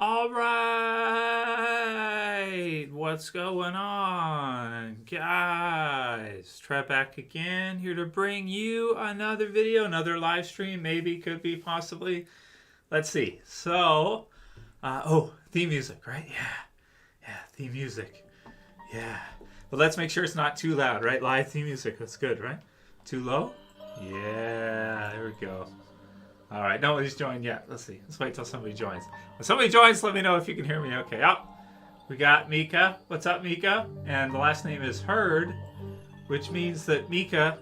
All right, what's going on, guys? Trev back again, here to bring you another video, another live stream, maybe, could be, possibly. Let's see. So, theme music, right? Yeah, theme music. Yeah, but let's make sure it's not too loud, right? Live theme music, that's good, right? Too low? Yeah, there we go. All right, nobody's joined yet. Let's see. Let's wait till somebody joins. When somebody joins, let me know if you can hear me. Okay. Oh, we got Mika. What's up, Mika? And the last name is Hurd, which means that Mika,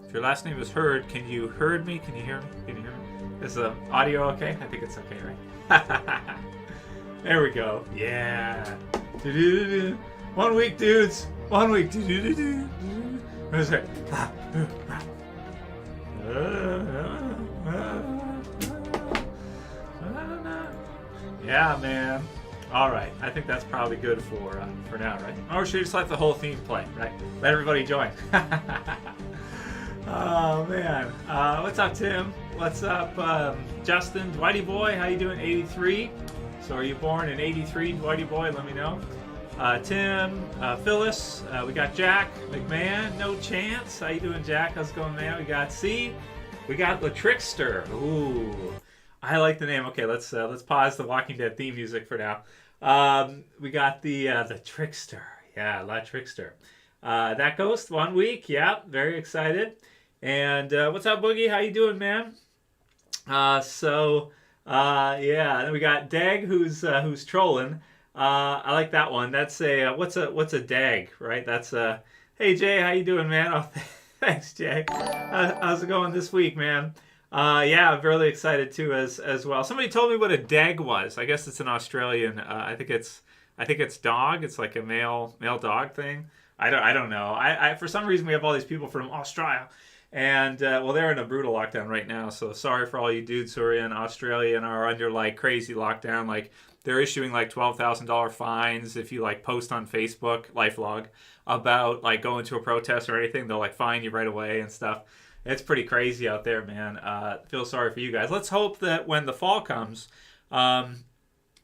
if your last name is Hurd, can you heard me? Can you hear me? Can you hear me? Is the audio okay? I think it's okay, right? There we go. Yeah. 1 week, dudes. 1 week. What is it? Yeah, man. All right, I think that's probably good for now, right? Or should we just let the whole theme play, right? Let everybody join. Oh man, what's up, Tim? What's up, Justin? Dwighty boy, how you doing? 83. So are you born in 83, Dwighty boy? Let me know. Tim, Phyllis, we got Jack McMahon. No chance. How you doing, Jack? How's it going, man? We got C. We got the Trickster. Ooh, I like the name. Okay, let's pause the Walking Dead theme music for now. We got the Trickster. Yeah, La Trickster. That Ghost, 1 week. Yeah, very excited. And what's up, Boogie? How you doing, man? Yeah, then we got Dag, who's trolling. I like that one. That's a what's a dag, right? That's hey Jay, how you doing, man? Oh, thanks, Jay. How's it going this week, man? Yeah, I'm really excited too as well. Somebody told me what a dag was. I guess it's an Australian. I think it's dog. It's like a male dog thing. I don't know. I for some reason we have all these people from Australia, and well, they're in a brutal lockdown right now. So sorry for all you dudes who are in Australia and are under like crazy lockdown. Like they're issuing like $12,000 fines if you like post on Facebook, LifeLog, about like going to a protest or anything. They'll like fine you right away and stuff. It's pretty crazy out there, man. Feel sorry for you guys. Let's hope that when the fall comes,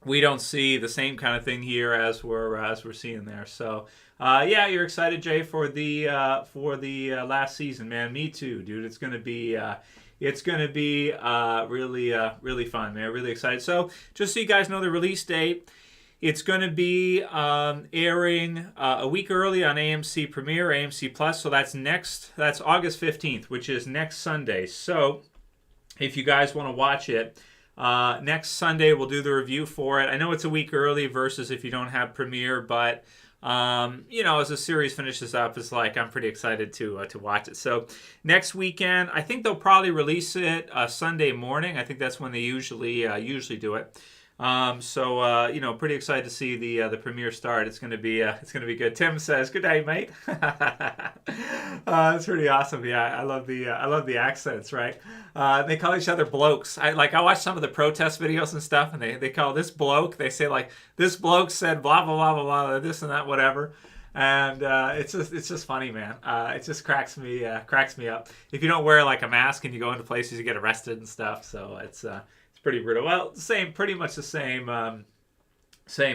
we don't see the same kind of thing here as we're seeing there. So, yeah, you're excited, Jay, for the last season, man. Me too, dude. It's gonna be really fun, man. Really excited. So, just so you guys know the release date. It's going to be airing a week early on AMC Premiere, AMC Plus. So that's August 15th, which is next Sunday. So if you guys want to watch it, next Sunday we'll do the review for it. I know it's a week early versus if you don't have Premiere, but as the series finishes up, it's like I'm pretty excited to watch it. So next weekend, I think they'll probably release it Sunday morning. I think that's when they usually do it. Pretty excited to see the premiere start. It's gonna be good. Tim says, "Good day, mate." That's pretty awesome. Yeah, I love the accents. Right? They call each other blokes. I watch some of the protest videos and stuff, and they call this bloke. They say like this bloke said blah blah blah blah blah, this and that, whatever. And it's just funny, man. It just cracks me up. If you don't wear like a mask and you go into places, you get arrested and stuff. So it's pretty brutal. Well, pretty much the same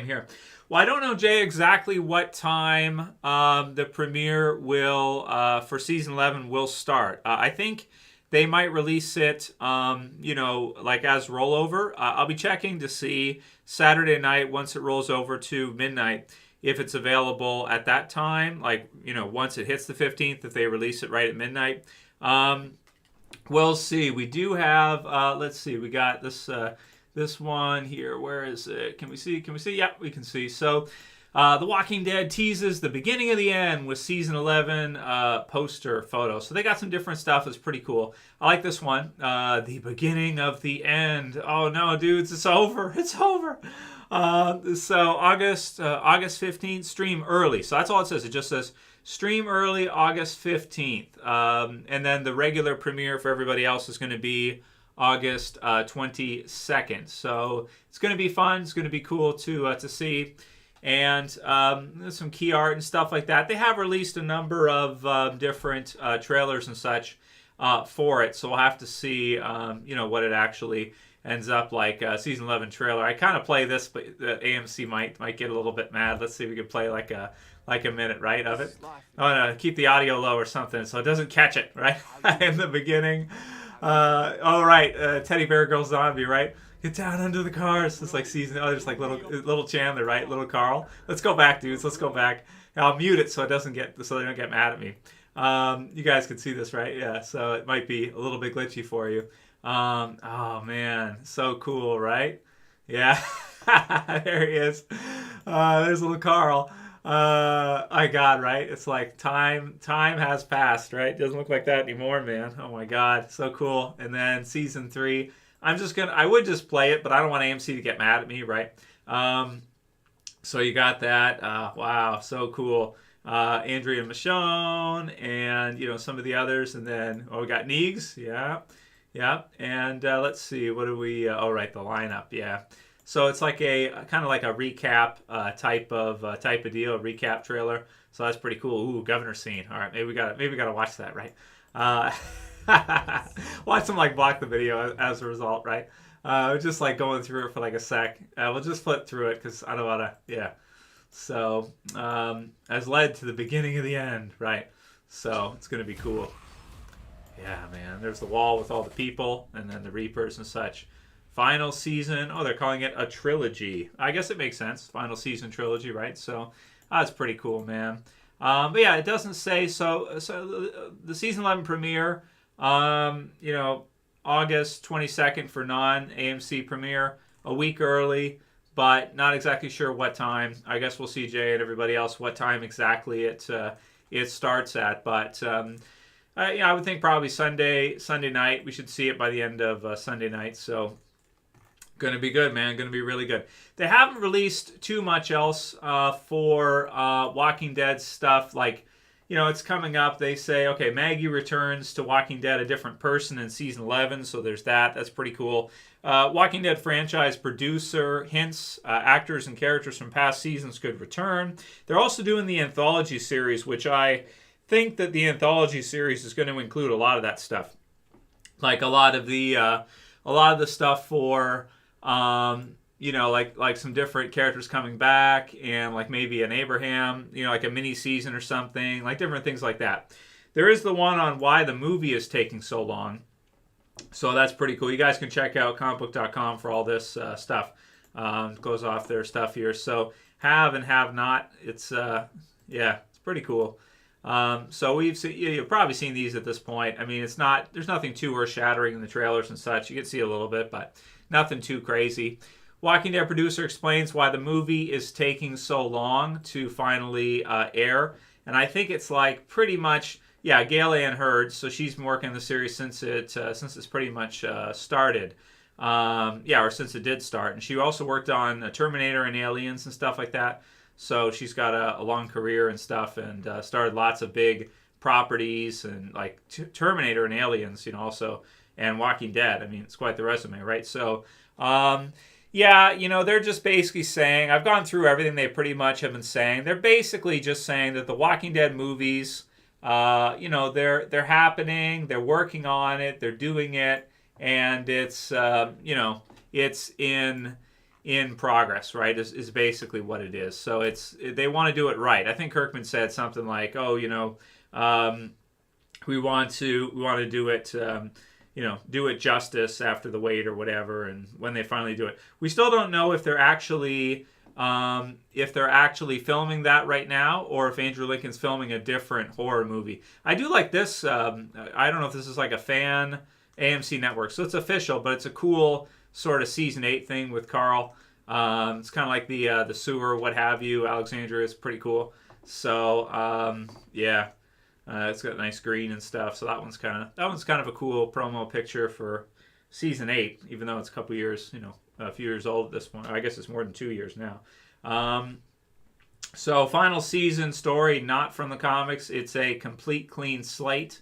here. Well, I don't know, Jay, exactly what time the premiere will for season 11 will start. I think they might release it, like as rollover. I'll be checking to see Saturday night once it rolls over to midnight if it's available at that time. Like once it hits the 15th, if they release it right at midnight. We'll see. We do have, let's see, we got this one here. Where is it? Can we see? Yeah, we can see. So, The Walking Dead teases the beginning of the end with season 11 poster photo. So they got some different stuff. It's pretty cool. I like this one. The beginning of the end. Oh no, dudes, it's over. It's over. So August 15th, stream early. So that's all it says. It just says stream early August 15th. And then the regular premiere for everybody else is going to be August 22nd. So it's going to be fun. It's going to be cool to see. And there's some key art and stuff like that. They have released a number of different trailers and such for it. So we'll have to see, what it actually ends up like. Season 11 trailer. I kind of play this, but the AMC might get a little bit mad. Let's see if we can play like a minute, right, of it. Oh no, keep the audio low or something so it doesn't catch it, right, in the beginning. Teddy Bear Girl Zombie, right? Get down under the cars. It's like season. Oh, there's like little Chandler, right? Little Carl. Let's go back, dudes. Let's go back. I'll mute it so they don't get mad at me. You guys can see this, right? Yeah. So it might be a little bit glitchy for you. Oh man, so cool, right? Yeah. There he is. There's little Carl. My God, right? It's like time has passed, right? Doesn't look like that anymore, man. Oh my God, so cool. And then season 3, I would just play it, but I don't want AMC to get mad at me, right? So you got that. Wow, so cool. Andrea Michonne and, some of the others. And then, we got Neegs. Yeah. And let's see, what do we, the lineup. Yeah. So it's like kind of like a recap type of deal, a recap trailer. So that's pretty cool. Ooh, governor scene. All right, maybe we gotta watch that, right? Watch them like block the video as a result, right? Just like going through it for like a sec. We'll just flip through it because I don't wanna. Yeah. So as led to the beginning of the end, right? So it's gonna be cool. Yeah, man. There's the wall with all the people, and then the Reapers and such. Final season. Oh, they're calling it a trilogy. I guess it makes sense. Final season trilogy, right? So that's pretty cool, man. But yeah, it doesn't say. So the season 11 premiere, August 22nd for non-AMC premiere, a week early, but not exactly sure what time. I guess we'll see Jay and everybody else what time exactly it starts at. But I would think probably Sunday night. We should see it by the end of Sunday night. So. Going to be good, man. Going to be really good. They haven't released too much else for Walking Dead stuff. Like, it's coming up. They say, okay, Maggie returns to Walking Dead a different person in season 11. So there's that. That's pretty cool. Walking Dead franchise producer hints actors and characters from past seasons could return. They're also doing the anthology series, which I think that the anthology series is going to include a lot of that stuff. Like a lot of the stuff for... like some different characters coming back and like maybe an Abraham, like a mini season or something, like different things like that. There is the one on why the movie is taking so long. So that's pretty cool. You guys can check out comicbook.com for all this stuff. Goes off their stuff here. So have and have not. It's it's pretty cool. So you've probably seen these at this point. I mean, there's nothing too earth-shattering in the trailers and such. You can see a little bit, but nothing too crazy. Walking Dead producer explains why the movie is taking so long to finally air. And I think it's like pretty much, Gail Ann Hurd. So she's been working on the series since it's pretty much started. Or since it did start. And she also worked on Terminator and Aliens and stuff like that. So she's got a long career and stuff, and started lots of big properties and like Terminator and Aliens, also. And Walking Dead. I mean, it's quite the resume, right? So, they're just basically saying, I've gone through everything they pretty much have been saying. They're basically just saying that the Walking Dead movies, they're happening, they're working on it, they're doing it, and it's, it's in progress, right? Is basically what it is. So they want to do it right. I think Kirkman said something like, we want to do it. Do it justice after the wait or whatever, and when they finally do it. We still don't know if they're actually filming that right now, or if Andrew Lincoln's filming a different horror movie. I do like this. I don't know if this is like a fan AMC network, so it's official, but it's a cool sort of season 8 thing with Carl. It's kind of like the sewer, what have you. Alexandria is pretty cool. So it's got nice green and stuff. So that one's kind of a cool promo picture for season 8, even though it's a couple years, a few years old at this point. I guess it's more than 2 years now. So final season story, not from the comics. It's a complete clean slate.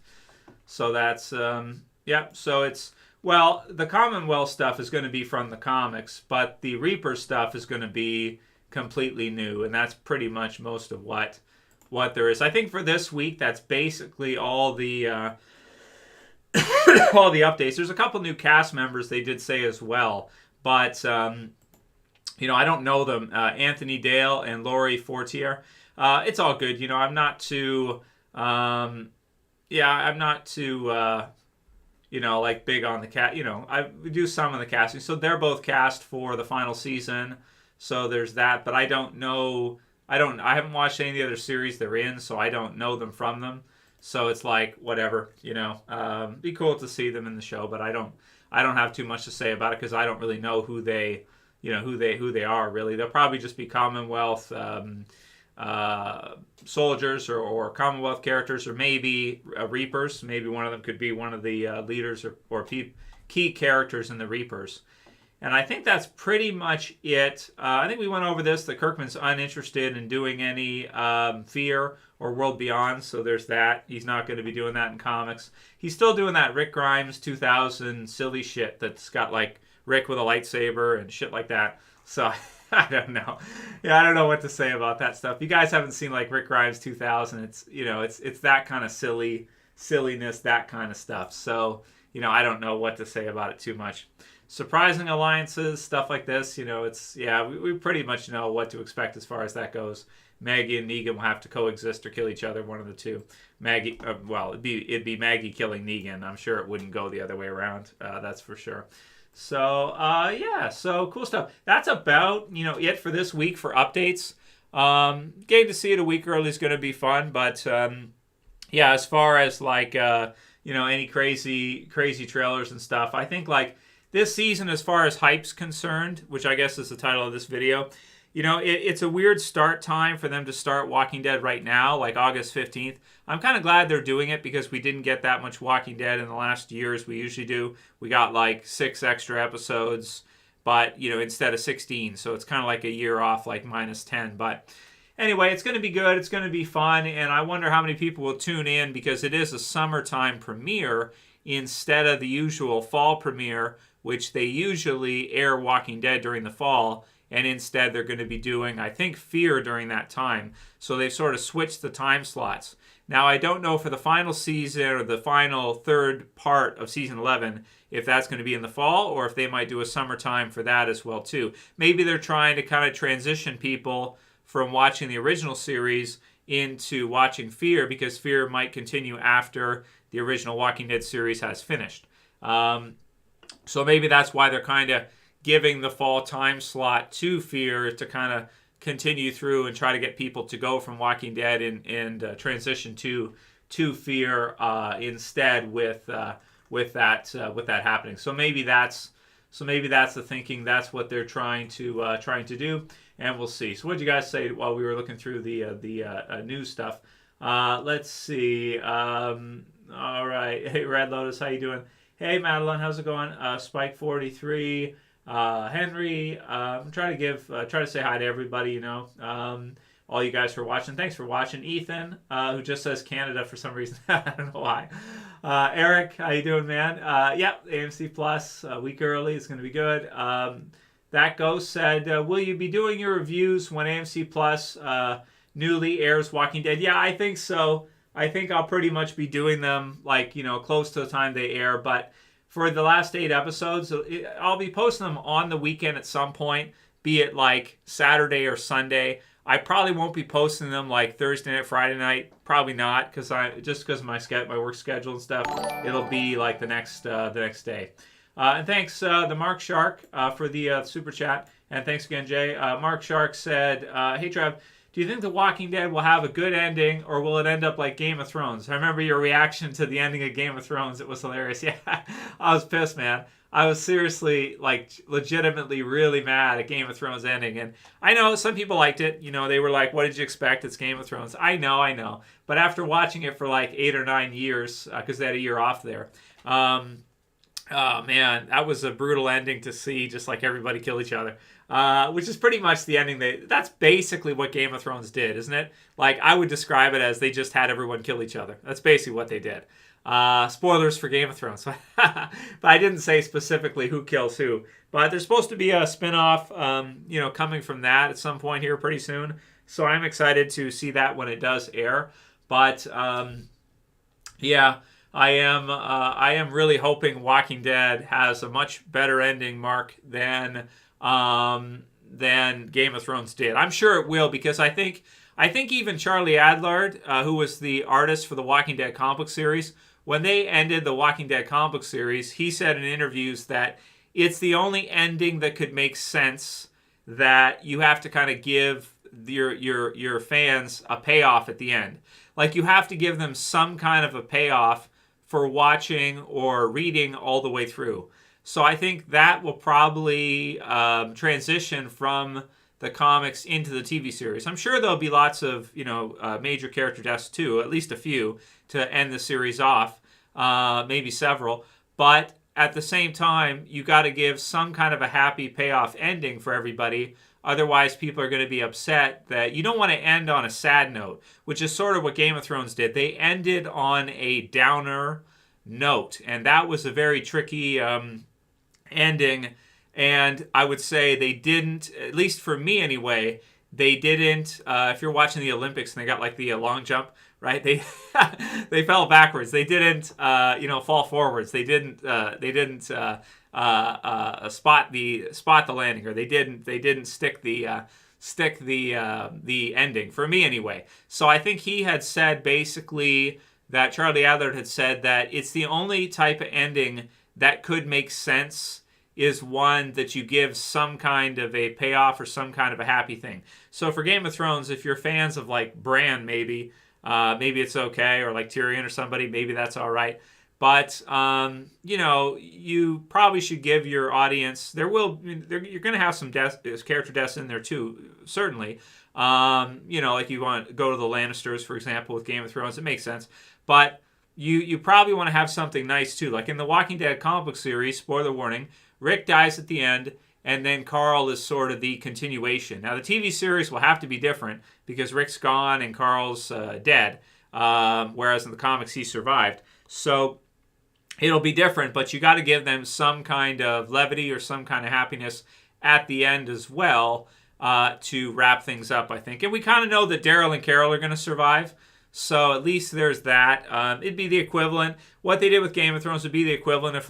So that's So it's the Commonwealth stuff is going to be from the comics, but the Reaper stuff is going to be completely new, and that's pretty much most of what there is. I think for this week, that's basically all the all the updates. There's a couple new cast members they did say as well, but I don't know them. Anthony Dale and Laurie Fortier. It's all good. I'm not too, I'm not too, like big on the cat. I do some of the casting. So they're both cast for the final season. So there's that. But I don't know. I haven't watched any of the other series they're in, so I don't know them from them. So it's like whatever. Be cool to see them in the show, but I don't have too much to say about it because I don't really know who they are really. They'll probably just be Commonwealth soldiers or Commonwealth characters, or maybe Reapers. Maybe one of them could be one of the leaders or key characters in the Reapers. And I think that's pretty much it. I think we went over this, that Kirkman's uninterested in doing any Fear or World Beyond, so there's that. He's not going to be doing that in comics. He's still doing that Rick Grimes 2000 silly shit that's got like Rick with a lightsaber and shit like that. So I don't know. Yeah, I don't know what to say about that stuff. If you guys haven't seen like Rick Grimes 2000, it's that kind of silliness, that kind of stuff. So, I don't know what to say about it too much. Surprising alliances, stuff like this, we pretty much know what to expect as far as that goes. Maggie and Negan will have to coexist or kill each other, one of the two. Maggie, it'd be Maggie killing Negan. I'm sure it wouldn't go the other way around. That's for sure. So, so cool stuff. That's about, it for this week for updates. Getting to see it a week early is going to be fun, but, as far as like, any crazy trailers and stuff, I think like this season, as far as hype's concerned, which I guess is the title of this video, it's a weird start time for them to start Walking Dead right now, like August 15th. I'm kind of glad they're doing it because we didn't get that much Walking Dead in the last years we usually do. We got like 6 extra episodes, but, instead of 16. So it's kind of like a year off, like -10. But anyway, it's going to be good. It's going to be fun. And I wonder how many people will tune in because it is a summertime premiere instead of the usual fall premiere, which they usually air Walking Dead during the fall. And instead, they're going to be doing, I think, Fear during that time. So they've sort of switched the time slots. Now, I don't know for the final season or the final third part of season 11 if that's going to be in the fall or if they might do a summertime for that as well, too. Maybe they're trying to kind of transition people from watching the original series into watching Fear because Fear might continue after the original Walking Dead series has finished. So maybe that's why they're kind of giving the fall time slot to Fear to kind of continue through and try to get people to go from Walking Dead and transition to Fear instead with that happening. So maybe that's the thinking. That's what they're trying to do, and we'll see. So what did you guys say while we were looking through the news stuff? Let's see. All right. Hey, Red Lotus, how you doing? Hey, Madeline, how's it going? Spike 43. Henry, I'm trying to say hi to everybody, all you guys for watching. Thanks for watching. Ethan, who just says Canada for some reason. I don't know why. Eric, how you doing, man? AMC Plus, a week early. It's going to be good. That Ghost said, will you be doing your reviews when AMC Plus newly airs Walking Dead? Yeah, I think so. I think I'll pretty much be doing them close to the time they air, but for the last 8 episodes, I'll be posting them on the weekend at some point, be it like Saturday or Sunday. I probably won't be posting them like Thursday night, Friday night. Probably not, because of my work schedule and stuff. It'll be like the next day. And thanks the Mark Shark for the super chat, and thanks again, Jay. Mark Shark said, "Hey Trev, do you think The Walking Dead will have a good ending, or will it end up like Game of Thrones?" I remember your reaction to the ending of Game of Thrones. It was hilarious. Yeah, I was pissed, man. I was seriously, legitimately really mad at Game of Thrones ending. And I know some people liked it. They were like, what did you expect? It's Game of Thrones. I know. But after watching it for 8 or 9 years, because they had a year off there, oh, man, that was a brutal ending to see, just like everybody kill each other. Which is pretty much the ending. That's basically what Game of Thrones did, isn't it? I would describe it as they just had everyone kill each other. That's basically what they did. Spoilers for Game of Thrones. But I didn't say specifically who kills who. But there's supposed to be a spin-off, coming from that at some point here pretty soon. So I'm excited to see that when it does air. But, yeah. I am really hoping Walking Dead has a much better ending, Mark, than Game of Thrones did. I'm sure it will, because I think even Charlie Adlard, who was the artist for the Walking Dead comic book series, when they ended the Walking Dead comic book series, he said in interviews that it's the only ending that could make sense, that you have to kind of give your fans a payoff at the end. Like, you have to give them some kind of a payoff for watching or reading all the way through. So I think that will probably transition from the comics into the TV series. I'm sure there'll be lots of major character deaths too, at least a few, to end the series off, maybe several. But at the same time, you got to give some kind of a happy payoff ending for everybody. Otherwise, people are going to be upset. That you don't want to end on a sad note, which is sort of what Game of Thrones did. They ended on a downer note, and that was a very tricky ending. And I would say they didn't, at least for me anyway, they didn't. If you're watching the Olympics and they got like the long jump, right? They they fell backwards. They didn't fall forwards. They didn't spot the landing, or they didn't stick the ending, for me anyway. So I think he had said basically that Charlie Adlard had said that it's the only type of ending that could make sense is one that you give some kind of a payoff or some kind of a happy thing. So for Game of Thrones, if you're fans of like Bran, maybe it's okay, or like Tyrion or somebody, maybe that's all right. But you probably should give your audience. You're going to have some character deaths in there too, certainly. Like you want to go to the Lannisters, for example, with Game of Thrones. It makes sense, but you probably want to have something nice too. Like in the Walking Dead comic book series, spoiler warning, Rick dies at the end, and then Carl is sort of the continuation. Now the TV series will have to be different because Rick's gone and Carl's dead, whereas in the comics he survived. So it'll be different, but you got to give them some kind of levity or some kind of happiness at the end as well, to wrap things up, I think. And we kind of know that Daryl and Carol are going to survive, so at least there's that. It'd be the equivalent. What they did with Game of Thrones would be the equivalent if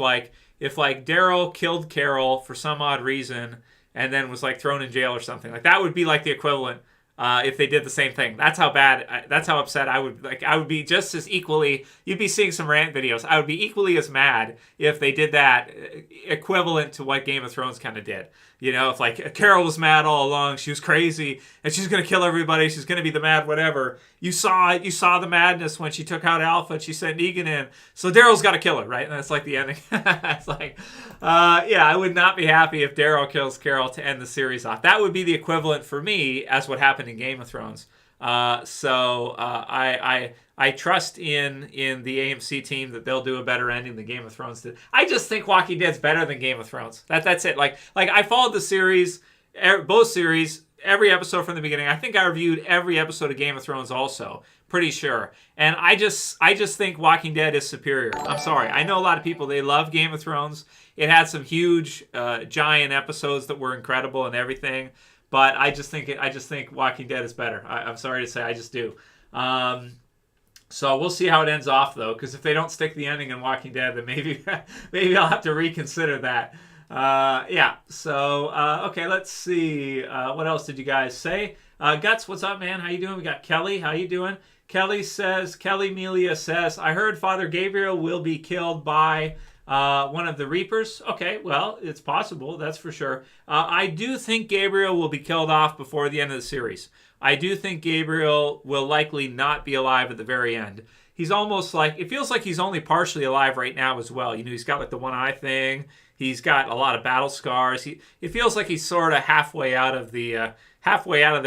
Daryl killed Carol for some odd reason and then was like thrown in jail or something. Like that would be like the equivalent. If they did the same thing. That's how upset I would. Like, I would be just as equally. You'd be seeing some rant videos. I would be equally as mad if they did that, equivalent to what Game of Thrones kind of did. If like Carol was mad all along, she was crazy, and she's gonna kill everybody. She's gonna be the mad whatever. You saw the madness when she took out Alpha and she sent Negan in. So Daryl's got to kill her, right? And that's like the ending. It's like, I would not be happy if Daryl kills Carol to end the series off. That would be the equivalent for me as what happened in Game of Thrones. I trust in the AMC team that they'll do a better ending than Game of Thrones did. I just think Walking Dead's better than Game of Thrones. That's it. Like I followed the series, both series, every episode from the beginning. I think I reviewed every episode of Game of Thrones also, pretty sure. And I just think Walking Dead is superior. I'm sorry. I know a lot of people, they love Game of Thrones. It had some huge, giant episodes that were incredible and everything. But I just think Walking Dead is better. I'm sorry to say, I just do. So we'll see how it ends off, though, because if they don't stick the ending in Walking Dead, then maybe I'll have to reconsider that. So okay, let's see. What else did you guys say? Guts, what's up, man? How you doing? We got Kelly. How you doing? Kelly Melia says, I heard Father Gabriel will be killed by one of the Reapers. Okay, well, it's possible, that's for sure. I do think Gabriel will be killed off before the end of the series. I do think Gabriel will likely not be alive at the very end. He's almost like, it feels like he's only partially alive right now as well. He's got like the one eye thing. He's got a lot of battle scars. It feels like he's sort of halfway out of the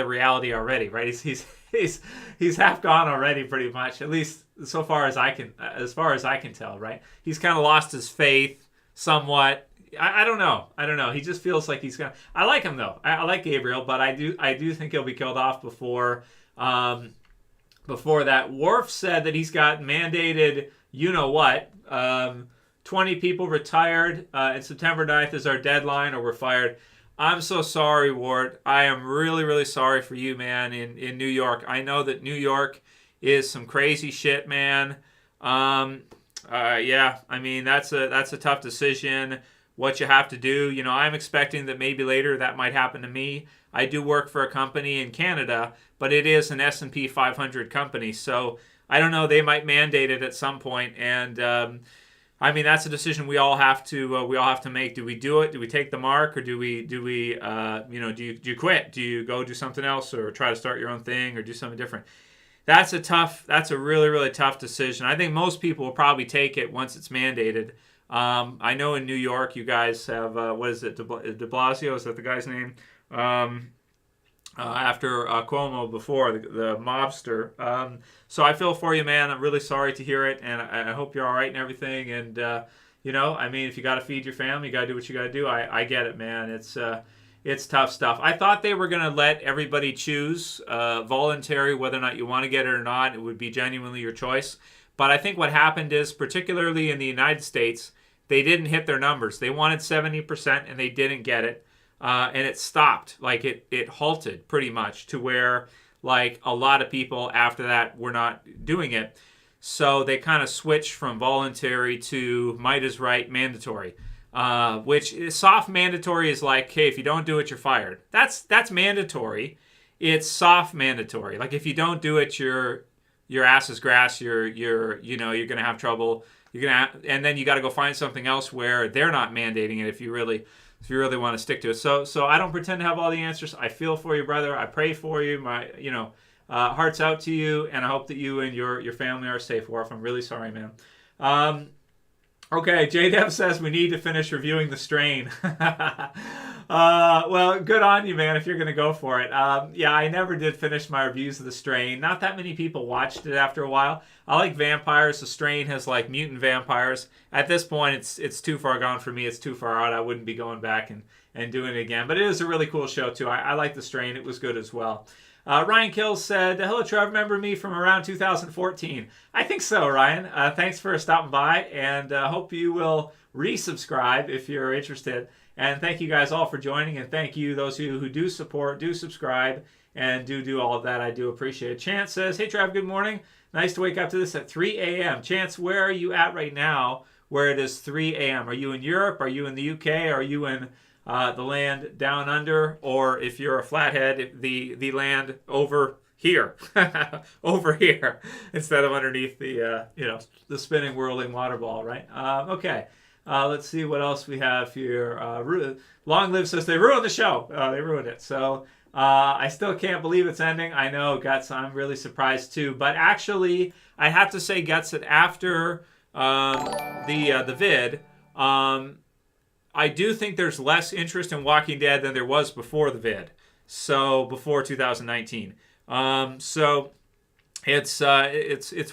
reality already, right? He's half gone already, pretty much. At least as far as I can tell, right? He's kind of lost his faith somewhat. I don't know. He just feels like he's gonna. I like him though. I like Gabriel, but I do think he'll be killed off before that. Worf said that he's got mandated, 20 people retired, and September 9th is our deadline, or we're fired. I'm so sorry, Ward. I am really, really sorry for you, man, in New York. I know that New York is some crazy shit, man. Yeah, I mean that's a tough decision. What you have to do, I'm expecting that maybe later that might happen to me. I do work for a company in Canada, but it is an S&P 500 company, so I don't know. They might mandate it at some point, and I mean that's a decision we all have to make. Do we do it? Do we take the mark, or do you quit? Do you go do something else, or try to start your own thing, or do something different? That's a really, really tough decision. I think most people will probably take it once it's mandated. I know in New York, you guys have, what is it, de Blasio, is that the guy's name? After Cuomo before, the mobster. So I feel for you, man. I'm really sorry to hear it, and I hope you're all right and everything. And, I mean, if you got to feed your family, you got to do what you got to do. I get it, man. It's tough stuff. I thought they were going to let everybody choose voluntary, whether or not you want to get it or not. It would be genuinely your choice. But I think what happened is, particularly in the United States, they didn't hit their numbers. They wanted 70% and they didn't get it. And it stopped. Like it halted pretty much to where like a lot of people after that were not doing it. So they kind of switched from voluntary to might is right mandatory. Which is soft mandatory is like, hey, if you don't do it, you're fired. That's mandatory. It's soft mandatory. Like if you don't do it, your ass is grass. You're gonna have trouble. And then you got to go find something else where they're not mandating it if you really want to stick to it. So I don't pretend to have all the answers. I feel for you, brother. I pray for you. My heart's out to you, and I hope that you and your family are safe. Worf, I'm really sorry, man. Okay, JDev says we need to finish reviewing The Strain. Well, good on you, man, if you're going to go for it. Yeah, I never did finish my reviews of The Strain. Not that many people watched it after a while. I like vampires. The Strain has like mutant vampires. At this point, it's too far gone for me. It's too far out. I wouldn't be going back and doing it again. But it is a really cool show, too. I like The Strain. It was good as well. Ryan Kills said, hello, Trev. Remember me from around 2014? I think so, Ryan. Thanks for stopping by, and hope you will resubscribe if you're interested. And thank you guys all for joining, and thank you, those of you who do support, do subscribe, and do all of that. I do appreciate it. Chance says, hey, Trev, good morning. Nice to wake up to this at 3 a.m. Chance, where are you at right now where it is 3 a.m.? Are you in Europe? Are you in the UK? Are you in the land down under, or if you're a flathead, the land over here, over here, instead of underneath the the spinning, whirling water ball, right? Okay, let's see what else we have here. Long Live says they ruined the show. They ruined it. So I still can't believe it's ending. I know, Guts. I'm really surprised too. But actually, I have to say, Guts, that after the vid. I do think there's less interest in Walking Dead than there was before the vid. So before 2019. So it's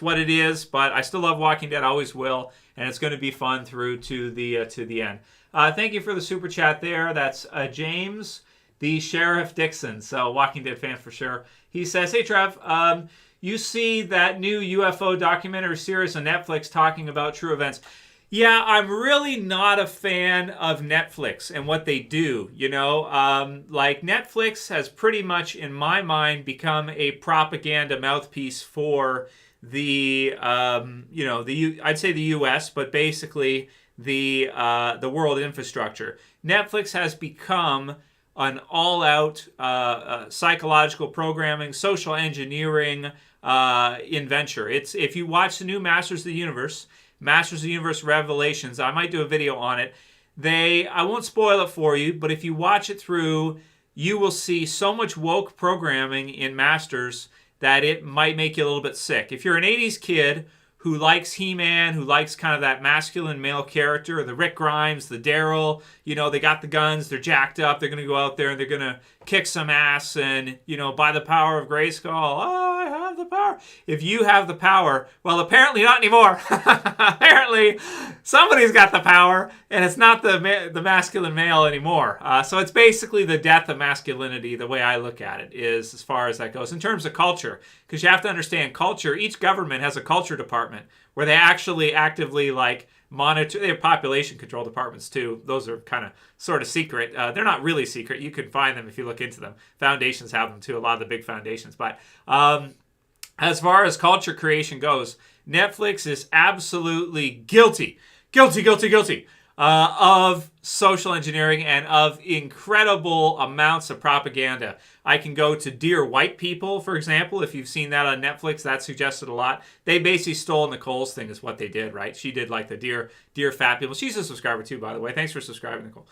what it is, but I still love Walking Dead. I always will, and it's going to be fun through to the end. Thank you for the super chat there. That's James, the Sheriff Dixon. So Walking Dead fan for sure. He says, hey Trev, you see that new UFO documentary series on Netflix talking about true events. Yeah, I'm really not a fan of Netflix and what they do, like Netflix has pretty much, in my mind, become a propaganda mouthpiece for the, I'd say the U.S., but basically the world infrastructure. Netflix has become an all-out psychological programming, social engineering adventure. If you watch the new Masters of the Universe Revelations, I might do a video on it. I won't spoil it for you, but if you watch it through, you will see so much woke programming in Masters that it might make you a little bit sick. If you're an 80s kid who likes He-Man, who likes kind of that masculine male character, the Rick Grimes, the Daryl, they got the guns, they're jacked up, they're going to go out there and they're going to kick some ass and, by the power of Grayskull, I have the power. If you have the power, well, apparently not anymore. Apparently somebody's got the power and it's not the masculine male anymore. So it's basically the death of masculinity, the way I look at it, is as far as that goes. In terms of culture, because you have to understand culture, each government has a culture department where they actually actively monitor. They have population control departments too. Those are kind of sort of secret. They're not really secret. You can find them if you look into them. Foundations have them too, a lot of the big foundations. But as far as culture creation goes, Netflix is absolutely guilty of social engineering and of incredible amounts of propaganda. I can go to Dear White People, for example. If you've seen that on Netflix, that suggested a lot. They basically stole Nicole's thing is what they did, right? She did like the Dear Fat People. She's a subscriber too, by the way. Thanks for subscribing, Nicole.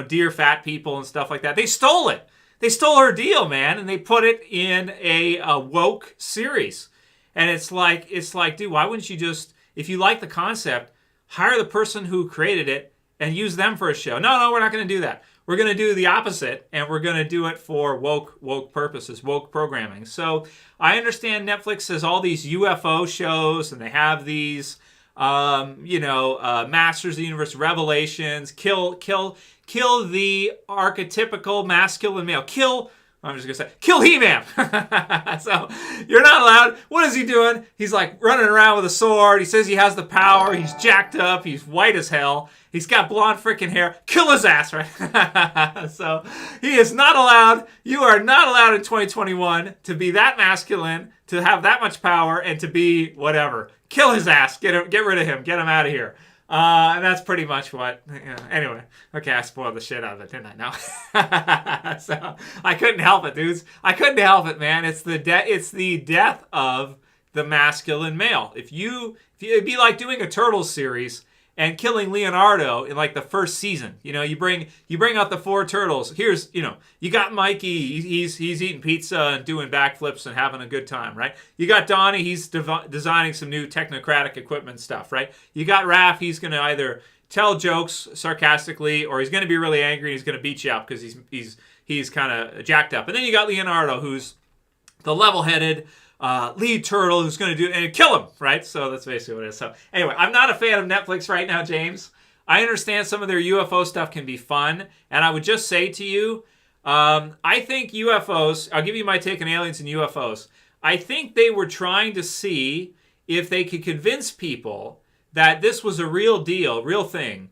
Dear Fat People and stuff like that. They stole it. They stole her deal, man, and they put it in a woke series. And it's like, dude, why wouldn't you just, if you like the concept, hire the person who created it and use them for a show? No, we're not going to do that. We're going to do the opposite, and we're going to do it for woke purposes, woke programming. So I understand Netflix has all these UFO shows, and they have these, Masters of the Universe Revelations, kill the archetypical masculine male, I'm just going to say, kill He-Man. So you're not allowed. What is he doing? He's like running around with a sword. He says he has the power. He's jacked up. He's white as hell. He's got blonde freaking hair. Kill his ass, right? So he is not allowed. You are not allowed in 2021 to be that masculine, to have that much power, and to be whatever. Kill his ass. Get rid of him. Get him out of here. And that's pretty much what, anyway. Okay, I spoiled the shit out of it, didn't I? No. So, I couldn't help it, dudes. I couldn't help it, man. It's the death of the masculine male. If it'd be like doing a Turtles series and killing Leonardo in like the first season. You bring out the 4 turtles. Here's, you got Mikey, he's eating pizza and doing backflips and having a good time, right? You got Donnie, he's designing some new technocratic equipment stuff, right? You got Raph, he's going to either tell jokes sarcastically or he's going to be really angry and he's going to beat you up because he's kind of jacked up. And then you got Leonardo, who's the level-headed lead turtle who's going to do it and kill him, right? So that's basically what it is. So anyway, I'm not a fan of Netflix right now, James. I understand some of their UFO stuff can be fun, and I would just say to you, I think UFOs, I'll give you my take on aliens and UFOs. I think they were trying to see if they could convince people that this was a real deal, real thing,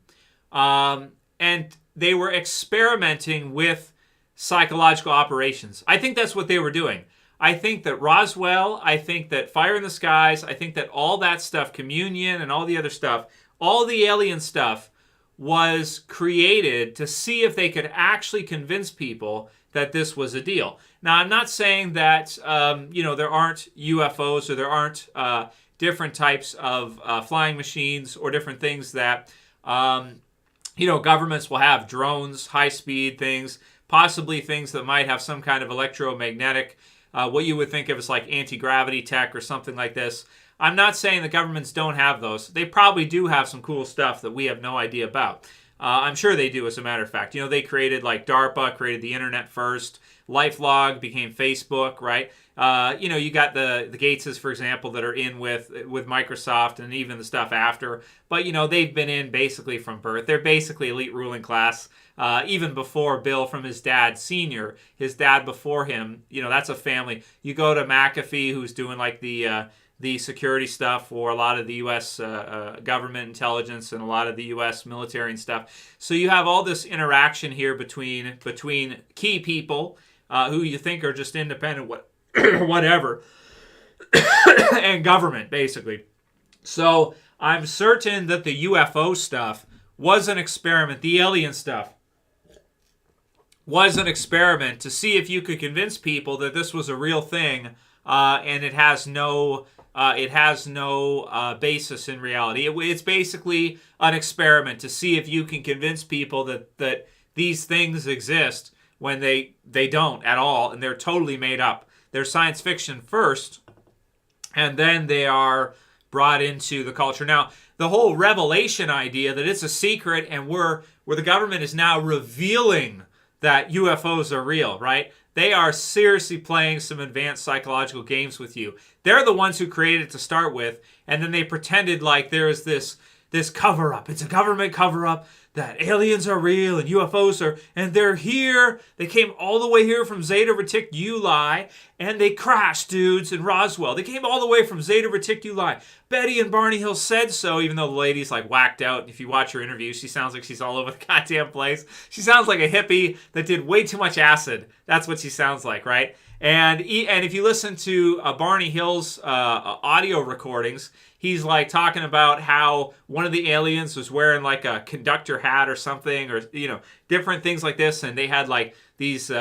and they were experimenting with psychological operations. I think that's what they were doing. I think that Roswell, I think that Fire in the Skies, I think that all that stuff, Communion and all the other stuff, all the alien stuff was created to see if they could actually convince people that this was a deal. Now, I'm not saying that, there aren't UFOs or there aren't different types of flying machines or different things that, governments will have, drones, high-speed things, possibly things that might have some kind of electromagnetic what you would think of as like anti-gravity tech or something like this. I'm not saying the governments don't have those. They probably do have some cool stuff that we have no idea about. I'm sure they do, as a matter of fact. They created, like DARPA, created the internet first. LifeLog became Facebook, right? You got the Gateses, for example, that are in with Microsoft and even the stuff after. But, they've been in basically from birth. They're basically elite ruling class. Even before Bill from his dad, Senior, his dad before him, that's a family. You go to McAfee, who's doing like the security stuff for a lot of the U.S. Government intelligence and a lot of the U.S. military and stuff. So you have all this interaction here between key people who you think are just independent, whatever, and government, basically. So I'm certain that the UFO stuff was an experiment. The alien stuff was an experiment to see if you could convince people that this was a real thing, and it has no basis in reality. It's basically an experiment to see if you can convince people that these things exist when they don't at all, and they're totally made up. They're science fiction first, and then they are brought into the culture. Now, the whole revelation idea that it's a secret and where the government is now revealing that UFOs are real, right? They are seriously playing some advanced psychological games with you. They're the ones who created it to start with, and then they pretended like there's this cover-up. It's a government cover-up that aliens are real and UFOs are, and they're here. They came all the way here from Zeta Reticuli, and they crashed, dudes, in Roswell. They came all the way from Zeta Reticuli. Betty and Barney Hill said so, even though the lady's like whacked out. If you watch her interview, she sounds like she's all over the goddamn place. She sounds like a hippie that did way too much acid. That's what she sounds like, right? And if you listen to Barney Hill's audio recordings, he's like talking about how one of the aliens was wearing like a conductor hat or something, or different things like this, and they had like these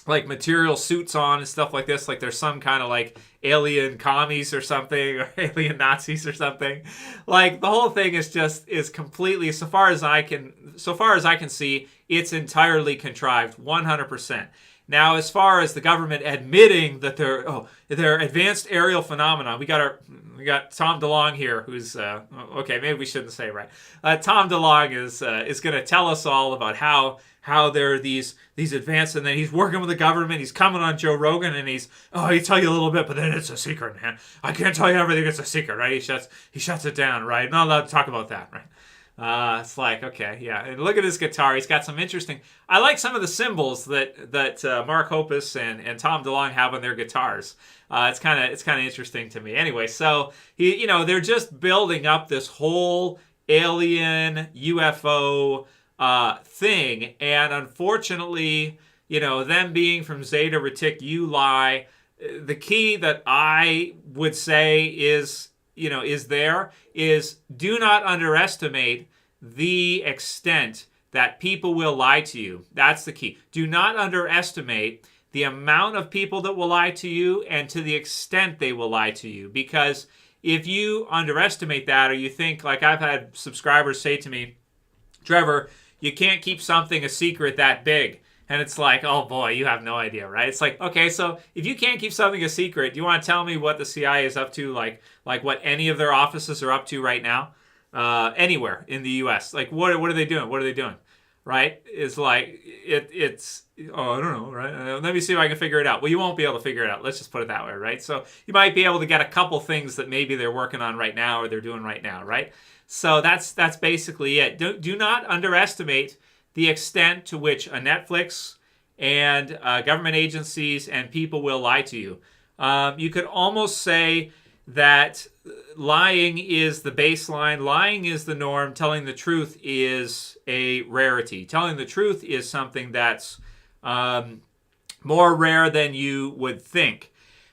like material suits on and stuff like this, like there's some kind of like alien commies or something, or alien Nazis or something. Like the whole thing is completely, so far as I can see, it's entirely contrived, 100%. Now, as far as the government admitting that they're advanced aerial phenomena, we got Tom DeLonge here, who's okay. Maybe we shouldn't say right. Tom DeLonge is going to tell us all about how there are these advanced, and then he's working with the government. He's coming on Joe Rogan, and he tell you a little bit, but then it's a secret, man. I can't tell you everything. It's a secret, right? He shuts it down, right? I'm not allowed to talk about that, right? It's like, okay, yeah. And look at his guitar. He's got some interesting. I like some of the symbols that Mark Hoppus and Tom DeLonge have on their guitars. It's kind of interesting to me. Anyway, so they're just building up this whole alien UFO thing, and unfortunately, them being from Zeta Reticuli, the key that I would say is do not underestimate the extent that people will lie to you. That's the key. Do not underestimate the amount of people that will lie to you and to the extent they will lie to you. Because if you underestimate that, or you think, like I've had subscribers say to me, Trevor, you can't keep something a secret that big. And it's like, oh boy, you have no idea, right? It's like, okay, so if you can't keep something a secret, do you want to tell me what the CIA is up to, like what any of their offices are up to right now? Anywhere in the U.S. Like, what are they doing? What are they doing? Right? It's like, it's I don't know, right? Let me see if I can figure it out. Well, you won't be able to figure it out. Let's just put it that way, right? So you might be able to get a couple things that maybe they're working on right now or they're doing right now, right? So that's basically it. Do not underestimate the extent to which a Netflix and government agencies and people will lie to you. You could almost say that lying is the baseline, lying is the norm, telling the truth is a rarity. Telling the truth is something that's more rare than you would think.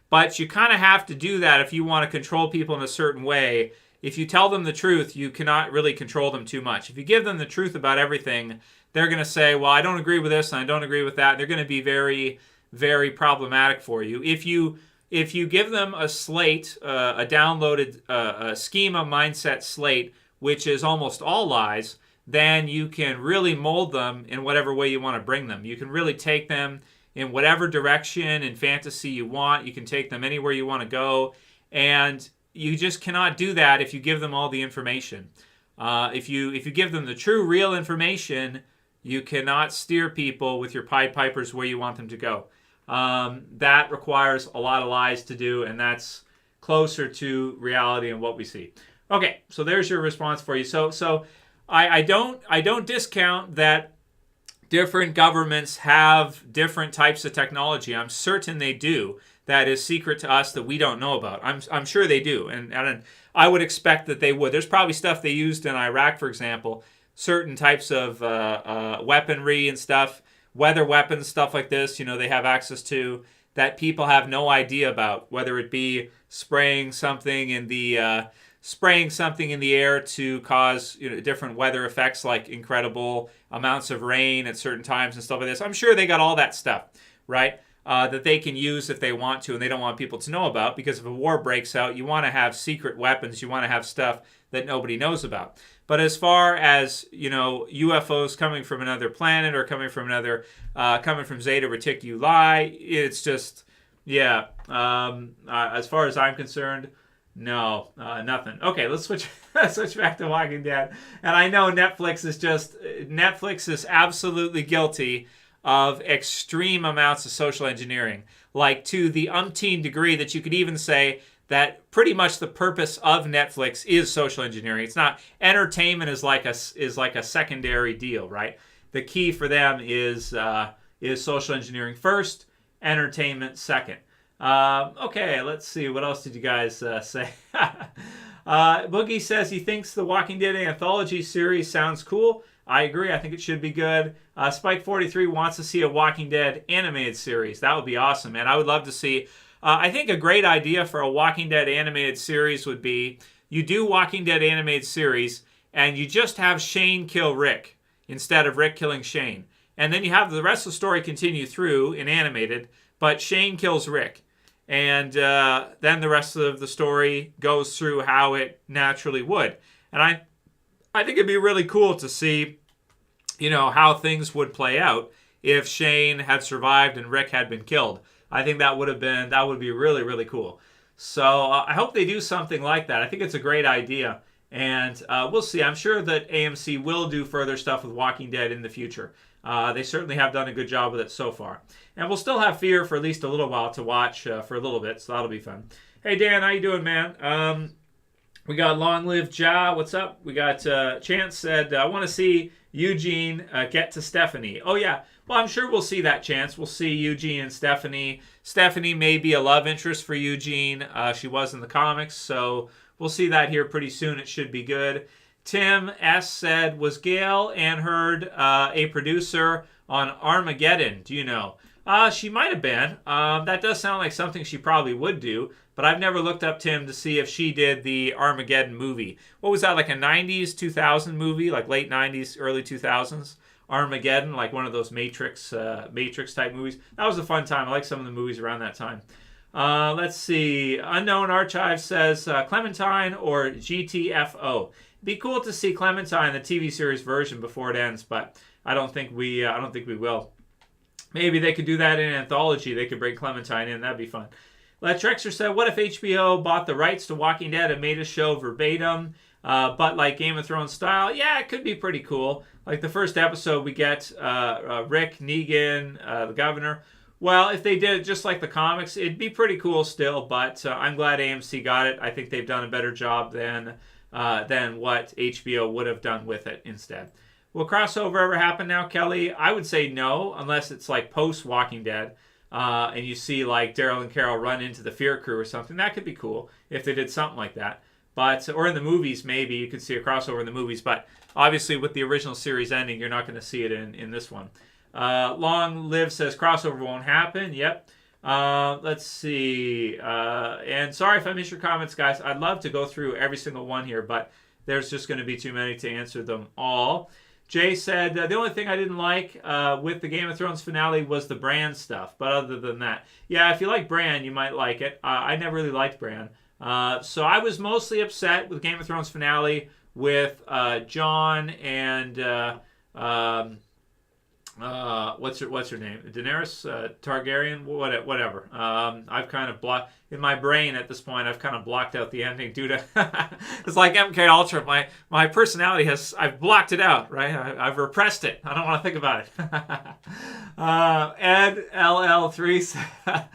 But you kind of have to do that if you want to control people in a certain way. If you tell them the truth, you cannot really control them too much. If you give them the truth about everything, they're going to say, well, I don't agree with this and I don't agree with that. They're going to be very, very problematic for you. If you give them a slate, a downloaded a schema mindset slate, which is almost all lies, then you can really mold them in whatever way you want to bring them. You can really take them in whatever direction and fantasy you want. You can take them anywhere you want to go. And you just cannot do that if you give them all the information. If you give them the true, real information, you cannot steer people with your Pied Pipers where you want them to go. That requires a lot of lies to do, and that's closer to reality and what we see. Okay, so there's your response for you. So I don't discount that different governments have different types of technology. I'm certain they do. That is secret to us that we don't know about. I'm sure they do, and I would expect that they would. There's probably stuff they used in Iraq, for example, certain types of weaponry and stuff, weather weapons, stuff like this. They have access to that people have no idea about, whether it be spraying something in the air to cause different weather effects, like incredible amounts of rain at certain times and stuff like this. I'm sure they got all that stuff, right? That they can use if they want to, and they don't want people to know about, because if a war breaks out, you want to have secret weapons, you want to have stuff that nobody knows about. But as far as, UFOs coming from another planet or coming from Zeta Reticuli, it's just, yeah, as far as I'm concerned, no, nothing. Okay, let's switch back to Walking Dead. And I know Netflix is absolutely guilty of extreme amounts of social engineering, like to the umpteen degree that you could even say that pretty much the purpose of Netflix is social engineering. It's not, entertainment is like a secondary deal, right? The key for them is social engineering first, entertainment second. Okay, let's see. What else did you guys say? Boogie says he thinks the Walking Dead anthology series sounds cool. I agree. I think it should be good. Spike43 wants to see a Walking Dead animated series. That would be awesome, man. I would love to see. I think a great idea for a Walking Dead animated series would be you do Walking Dead animated series and you just have Shane kill Rick instead of Rick killing Shane. And then you have the rest of the story continue through in animated, but Shane kills Rick. And then the rest of the story goes through how it naturally would. And I think it'd be really cool to see, how things would play out if Shane had survived and Rick had been killed. I think that would be really, really cool. So I hope they do something like that. I think it's a great idea. And we'll see. I'm sure that AMC will do further stuff with Walking Dead in the future. They certainly have done a good job with it so far. And we'll still have Fear for at least a little while to watch for a little bit, so that'll be fun. Hey, Dan, how you doing, man? We got Long Live Ja. What's up? We got Chance said, I want to see Eugene get to Stephanie. Oh, yeah. Well, I'm sure we'll see that, Chance. We'll see Eugene and Stephanie. Stephanie may be a love interest for Eugene. She was in the comics, so we'll see that here pretty soon. It should be good. Tim S. said, was Gail Ann Hurd a producer on Armageddon? Do you know? She might have been. That does sound like something she probably would do, but I've never looked up Tim to see if she did the Armageddon movie. What was that, like a 90s, 2000 movie, like late 90s, early 2000s? Armageddon, like one of those Matrix type movies. That was a fun time. I like some of the movies around that time. Let's see. Unknown Archive says Clementine or GTFO. Be cool to see Clementine, the TV series version, before it ends, but I don't think we will. Maybe they could do that in an anthology. They could bring Clementine in. That'd be fun. Trexer said, what if HBO bought the rights to Walking Dead and made a show verbatim, but like Game of Thrones style? Yeah, it could be pretty cool. Like the first episode, we get Rick, Negan, the governor. Well, if they did just like the comics, it'd be pretty cool still, but I'm glad AMC got it. I think they've done a better job than what HBO would have done with it instead. Will crossover ever happen now, Kelly? I would say no, unless it's like post-Walking Dead, and you see like Daryl and Carol run into the Fear Crew or something. That could be cool if they did something like that. But or in the movies, maybe you could see a crossover in the movies. But obviously, with the original series ending, you're not going to see it in this one. Long Live says crossover won't happen. Yep. Let's see. And sorry if I missed your comments, guys. I'd love to go through every single one here, but there's just going to be too many to answer them all. Jay said, the only thing I didn't like with the Game of Thrones finale was the Bran stuff. But other than that, yeah, if you like Bran, you might like it. I never really liked Bran. So I was mostly upset with Game of Thrones finale with Jon and what's her name? Daenerys Targaryen? Whatever. I've kind of blocked in my brain at this point. I've kind of blocked out the ending due to it's like MK Ultra. My personality I've blocked it out. Right? I've repressed it. I don't want to think about it. Ed LL3.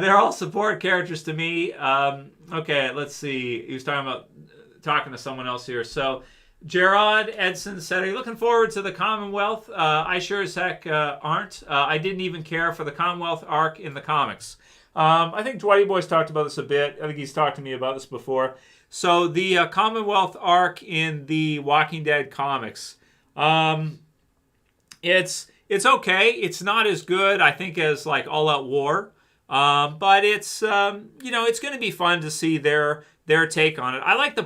They're all support characters to me. Okay, let's see. He was talking to someone else here. So. Gerard Edson said, are you looking forward to the Commonwealth? I sure as heck aren't. I didn't even care for the Commonwealth arc in the comics. I think Dwighty Boy's talked about this a bit. I think he's talked to me about this before. So the Commonwealth arc in the Walking Dead comics, it's okay. It's not as good, I think, as like All Out War. But it's, it's going to be fun to see their take on it. I like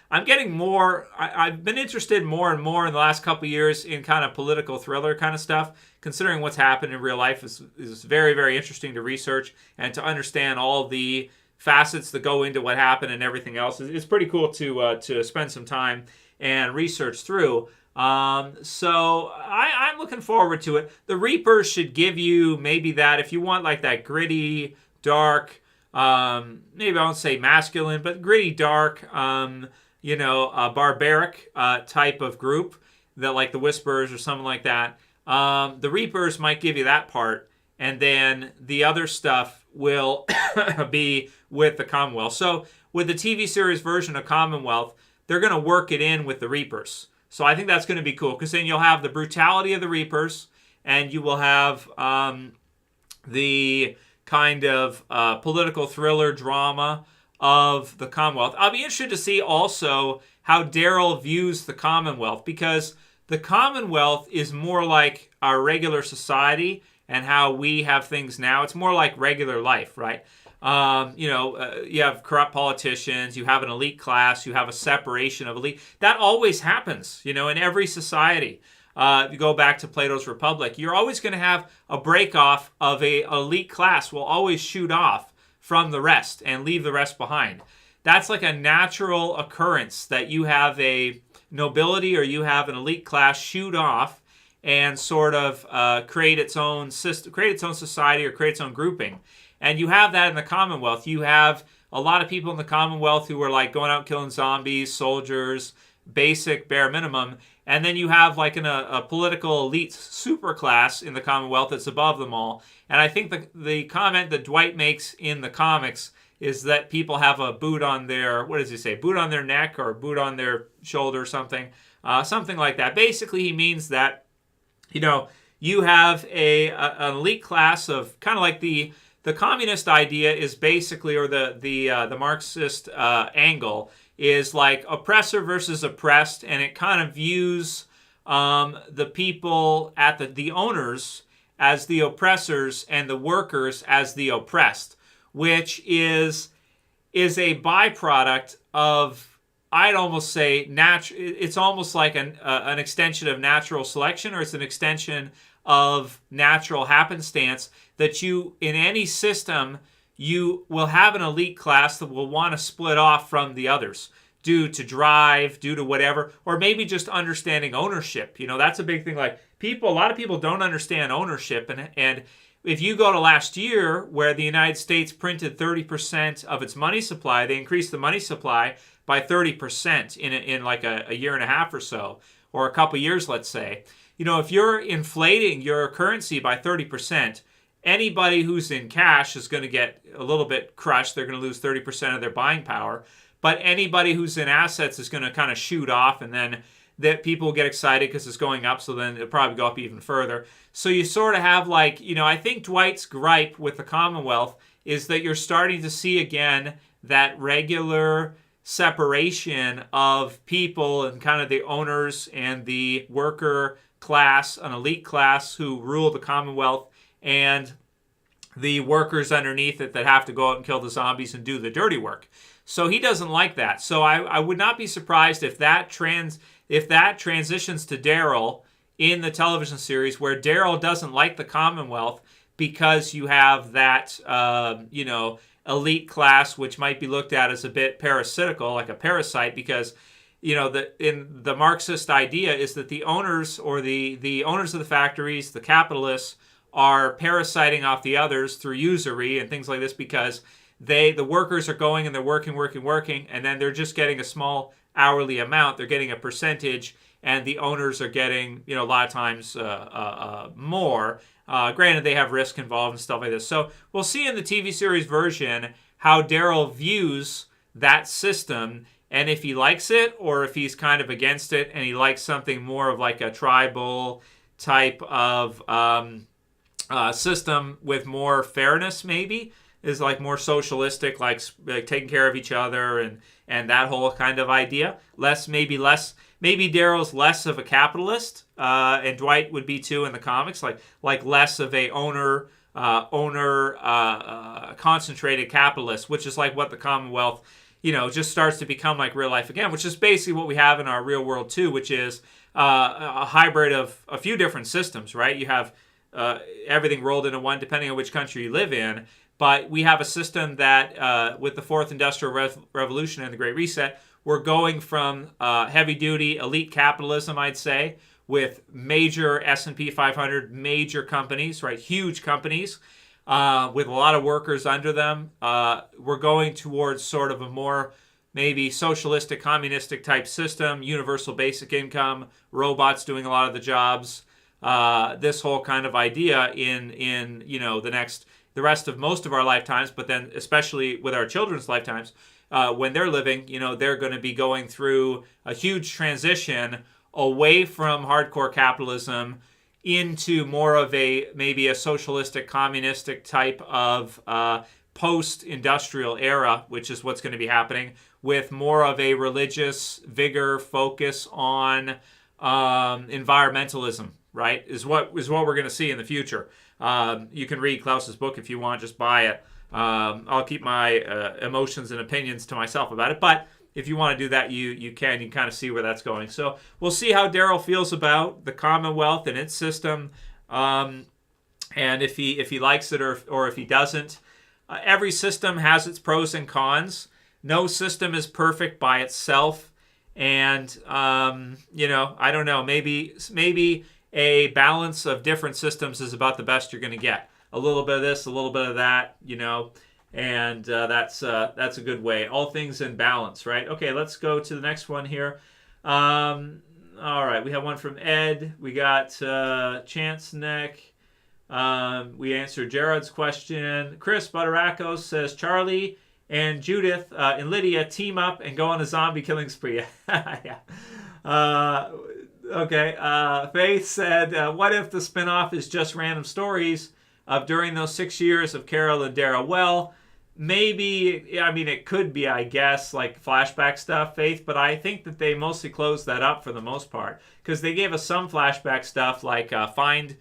I'm getting more, I've been interested more and more in the last couple of years in kind of political thriller kind of stuff. Considering what's happened in real life is very, very interesting to research and to understand all the facets that go into what happened and everything else. It's pretty cool to spend some time and research through. So I'm looking forward to it. The Reapers should give you maybe that, if you want like that gritty, dark, maybe I won't say masculine, but gritty, dark, barbaric type of group that like the Whisperers or something like that. The Reapers might give you that part, and then the other stuff will be with the Commonwealth. So with the TV series version of Commonwealth, they're going to work it in with the Reapers. So I think that's going to be cool, because then you'll have the brutality of the Reapers, and you will have the kind of political thriller drama of the Commonwealth. I'll be interested to see also how Daryl views the Commonwealth, because the Commonwealth is more like our regular society and how we have things now. It's more like regular life, right? You have corrupt politicians, you have an elite class, you have a separation of elite. That always happens, in every society. If you go back to Plato's Republic, you're always going to have a break-off of a elite class will always shoot off from the rest and leave the rest behind. That's like a natural occurrence, that you have a nobility or you have an elite class shoot off and sort of create its own system, create its own society, or create its own grouping. And you have that in the Commonwealth. You have a lot of people in the Commonwealth who are like going out killing zombies, soldiers, basic bare minimum. And then you have like a political elite superclass in the Commonwealth that's above them all. And I think the comment that Dwight makes in the comics is that people have a boot on their, what does he say, boot on their neck or boot on their shoulder or something. Something like that. Basically, he means that, you have an elite class of kind of like the communist idea is basically, or the Marxist angle is like oppressor versus oppressed, and it kind of views the people at the owners as the oppressors and the workers as the oppressed, which is a byproduct of, I'd almost say, it's almost like an extension of natural selection, or it's an extension of natural happenstance, that you, in any system, you will have an elite class that will want to split off from the others due to drive, due to whatever, or maybe just understanding ownership. That's a big thing. Like a lot of people don't understand ownership, and if you go to last year, where the United States printed 30% of its money supply, they increased the money supply by 30% in like a year and a half or so, or a couple years, let's say. If you're inflating your currency by 30%, anybody who's in cash is going to get a little bit crushed. They're going to lose 30% of their buying power. But anybody who's in assets is going to kind of shoot off, and then that people get excited because it's going up, so then it'll probably go up even further. So you sort of have like, I think Dwight's gripe with the Commonwealth is that you're starting to see again that regular separation of people and kind of the owners and the worker class, an elite class who rule the Commonwealth, and the workers underneath it that have to go out and kill the zombies and do the dirty work. So he doesn't like that. So I would not be surprised if that transitions to Daryl in the television series, where Daryl doesn't like the Commonwealth because you have that elite class, which might be looked at as a bit parasitical, like a parasite, because in the Marxist idea is that the owners, or the owners of the factories, the capitalists, are parasiting off the others through usury and things like this, because the workers are going and they're working, and then they're just getting a small hourly amount. They're getting a percentage, and the owners are getting, a lot of times more. Granted, they have risk involved and stuff like this. So we'll see in the TV series version how Daryl views that system, and if he likes it or if he's kind of against it, and he likes something more of like a tribal type of system with more fairness, maybe, is like more socialistic, like taking care of each other and that whole kind of idea. Maybe Daryl's less of a capitalist, and Dwight would be too in the comics, like less of a owner concentrated capitalist, which is like what the Commonwealth, just starts to become like real life again, which is basically what we have in our real world too, which is a hybrid of a few different systems, right? You have everything rolled into one, depending on which country you live in. But we have a system that, with the Fourth Industrial Revolution and the Great Reset, we're going from heavy-duty elite capitalism, I'd say, with major S&P 500, major companies, right, huge companies, with a lot of workers under them. We're going towards sort of a more maybe socialistic, communistic type system, universal basic income, robots doing a lot of the jobs, this whole kind of idea in the rest of most of our lifetimes, but then especially with our children's lifetimes, when they're living, they're going to be going through a huge transition away from hardcore capitalism into more of maybe a socialistic, communistic type of post-industrial era, which is what's going to be happening, with more of a religious vigor focus on environmentalism, right? Is what we're going to see in the future. You can read Klaus's book if you want, just buy it. I'll keep my emotions and opinions to myself about it, but if you want to do that, you can kind of see where that's going. So we'll see how Daryl feels about the Commonwealth and its system, and if he likes it or if he doesn't. Every system has its pros and cons. No system is perfect by itself, and I don't know. Maybe a balance of different systems is about the best you're going to get. A little bit of this, a little bit of that, and that's a good way. All things in balance, right? Okay, let's go to the next one here. All right, we have one from Ed. We got Chance Neck. We answered Jared's question. Chris Butteraco says Charlie and Judith and Lydia team up and go on a zombie killing spree. Yeah. Okay. Faith said, what if the spinoff is just random stories of during those 6 years of Carol and Dara? Well, maybe, it could be, I guess, like flashback stuff, Faith, but I think that they mostly closed that up for the most part, because they gave us some flashback stuff like Find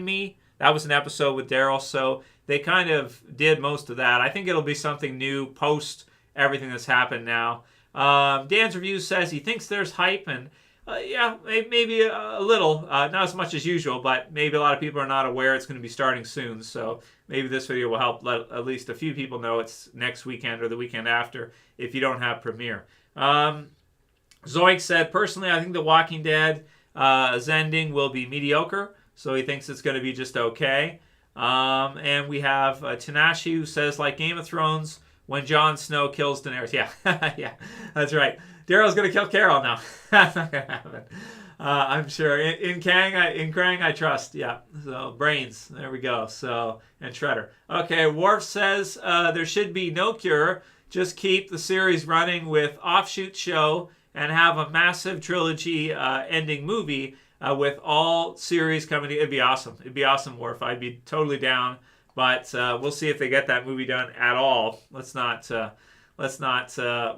Me. That was an episode with Daryl, so they kind of did most of that. I think it'll be something new post everything that's happened now. Dan's review says he thinks there's hype, and maybe a little, not as much as usual, but maybe a lot of people are not aware it's going to be starting soon. So maybe this video will help let at least a few people know it's next weekend or the weekend after if you don't have Premiere. Zoic said, personally, I think The Walking Dead's ending will be mediocre, so he thinks it's going to be just okay. And we have Tanashi, who says, like Game of Thrones, when Jon Snow kills Daenerys. Yeah, yeah, that's right. Daryl's going to kill Carol now. That's not going to happen. I'm sure. In Krang, I trust. Yeah. So, brains. There we go. So, and Shredder. Okay, Worf says there should be no cure. Just keep the series running with offshoot show and have a massive trilogy ending movie with all series coming. It'd be awesome. It'd be awesome, Worf. I'd be totally down. But we'll see if they get that movie done at all. Let's not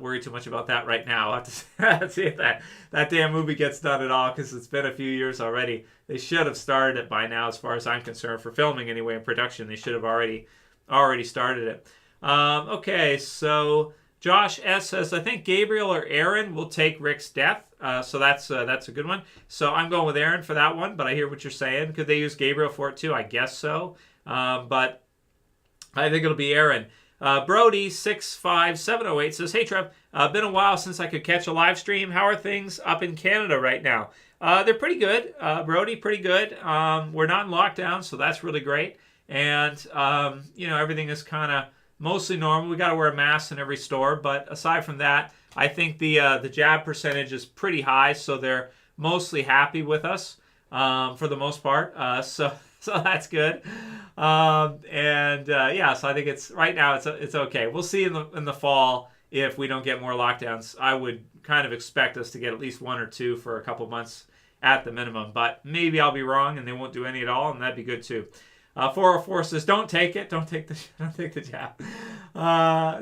worry too much about that right now. I'll have to see if that damn movie gets done at all, because it's been a few years already. They should have started it by now, as far as I'm concerned, for filming anyway, in production. They should have already started it. Okay, so Josh S. says, I think Gabriel or Aaron will take Rick's death. So that's a good one. So I'm going with Aaron for that one, but I hear what you're saying. Could they use Gabriel for it too? I guess so. But I think it'll be Aaron. Brody 65708 says, hey Trev, been a while since I could catch a live stream. How are things up in Canada right now? They're pretty good, Brody, pretty good. We're not in lockdown, so that's really great. And everything is kind of mostly normal. We got to wear a mask in every store, but aside from that, I think the jab percentage is pretty high, so they're mostly happy with us for the most part. So that's good. So I think it's right now it's okay. We'll see in the fall if we don't get more lockdowns. I would kind of expect us to get at least one or two for a couple months at the minimum, but maybe I'll be wrong and they won't do any at all, and that'd be good too. 404 says, don't take it. Don't take the jab.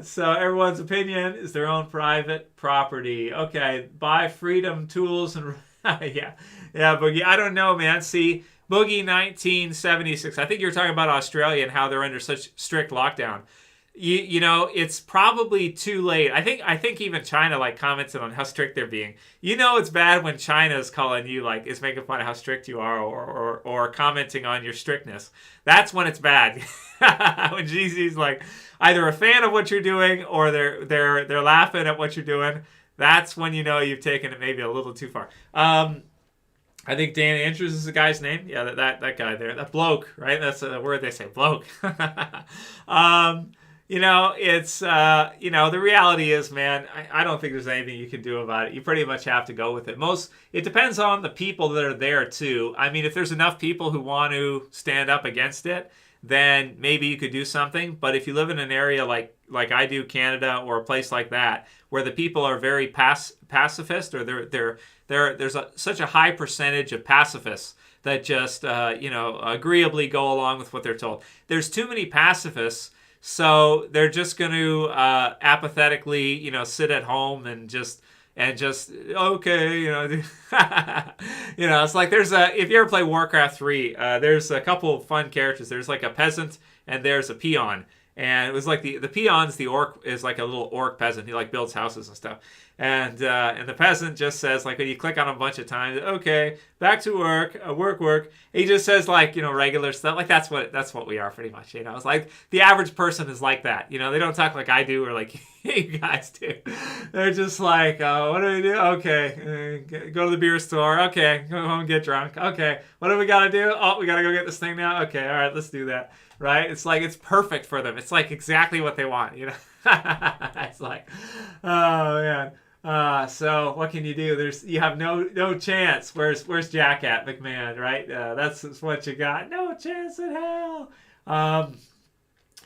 So everyone's opinion is their own private property. Okay, buy Freedom Tools and yeah, Boogie. I don't know, man. See, Boogie 1976. I think you're talking about Australia and how they're under such strict lockdown. It's probably too late. I think even China commented on how strict they're being. It's bad when China's calling you is making fun of how strict you are or commenting on your strictness. That's when it's bad. When GZ's either a fan of what you're doing or they're laughing at what you're doing. That's when you've taken it maybe a little too far. I think Dan Andrews is the guy's name. Yeah, that guy there, that bloke, right? That's a word they say, bloke. It's the reality is, man, I don't think there's anything you can do about it. You pretty much have to go with it. It depends on the people that are there too. I mean, if there's enough people who want to stand up against it, then maybe you could do something. But if you live in an area like I do, Canada, or a place like that, where the people are very pacifist, or there's such a high percentage of pacifists that just agreeably go along with what they're told. There's too many pacifists, So they're just going to apathetically, sit at home and just okay, it's like if you ever play Warcraft 3, there's a couple of fun characters. There's like a peasant and there's a peon. And it was like the peon's the orc is like a little orc peasant. He like builds houses and stuff. And the peasant just says, like, when you click on him a bunch of times, okay, back to work, work. He just says, like, regular stuff. Like that's what we are pretty much. It's like the average person is like that. They don't talk like I do or like you guys do. They're just like, what do we do? Okay, go to the beer store. Okay, go home and get drunk. Okay, what do we got to do? Oh, we got to go get this thing now. Okay, all right, let's do that. Right? It's like it's perfect for them. It's like exactly what they want. It's like, oh man. So what can you do? You have no chance. Where's Jack at, McMahon? Right? That's what you got. No chance in hell.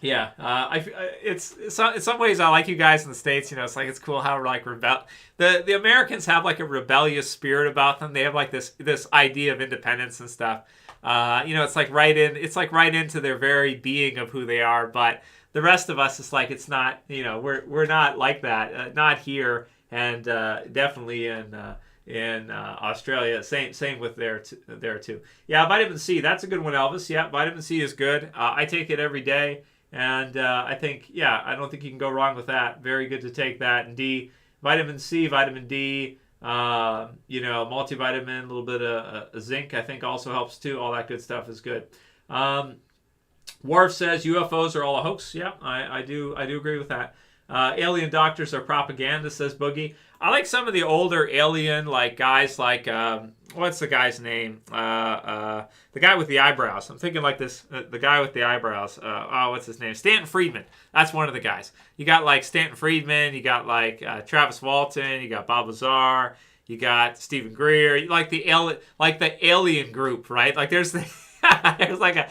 It's in some ways I like you guys in the States. It's like it's cool how like the Americans have like a rebellious spirit about them. They have like this idea of independence and stuff. It's like right into their very being of who they are. But the rest of us, it's like it's not. We're not like that. Not here. And definitely in Australia, same with there too. Yeah, vitamin C, that's a good one, Elvis. Yeah, vitamin C is good. I take it every day, and I think I don't think you can go wrong with that. Very good to take that. And D, vitamin C, vitamin D, multivitamin, a little bit of zinc, I think also helps too. All that good stuff is good. Worf says UFOs are all a hoax. Yeah, I do agree with that. Alien doctors are propaganda, says Boogie. I like some of the older alien like guys like what's the guy's name? The guy with the eyebrows. I'm thinking like this. The guy with the eyebrows. What's his name? Stanton Friedman. That's one of the guys. You got like Stanton Friedman. You got like Travis Walton. You got Bob Lazar. You got Stephen Greer. You like the alien group, right? Like there's like a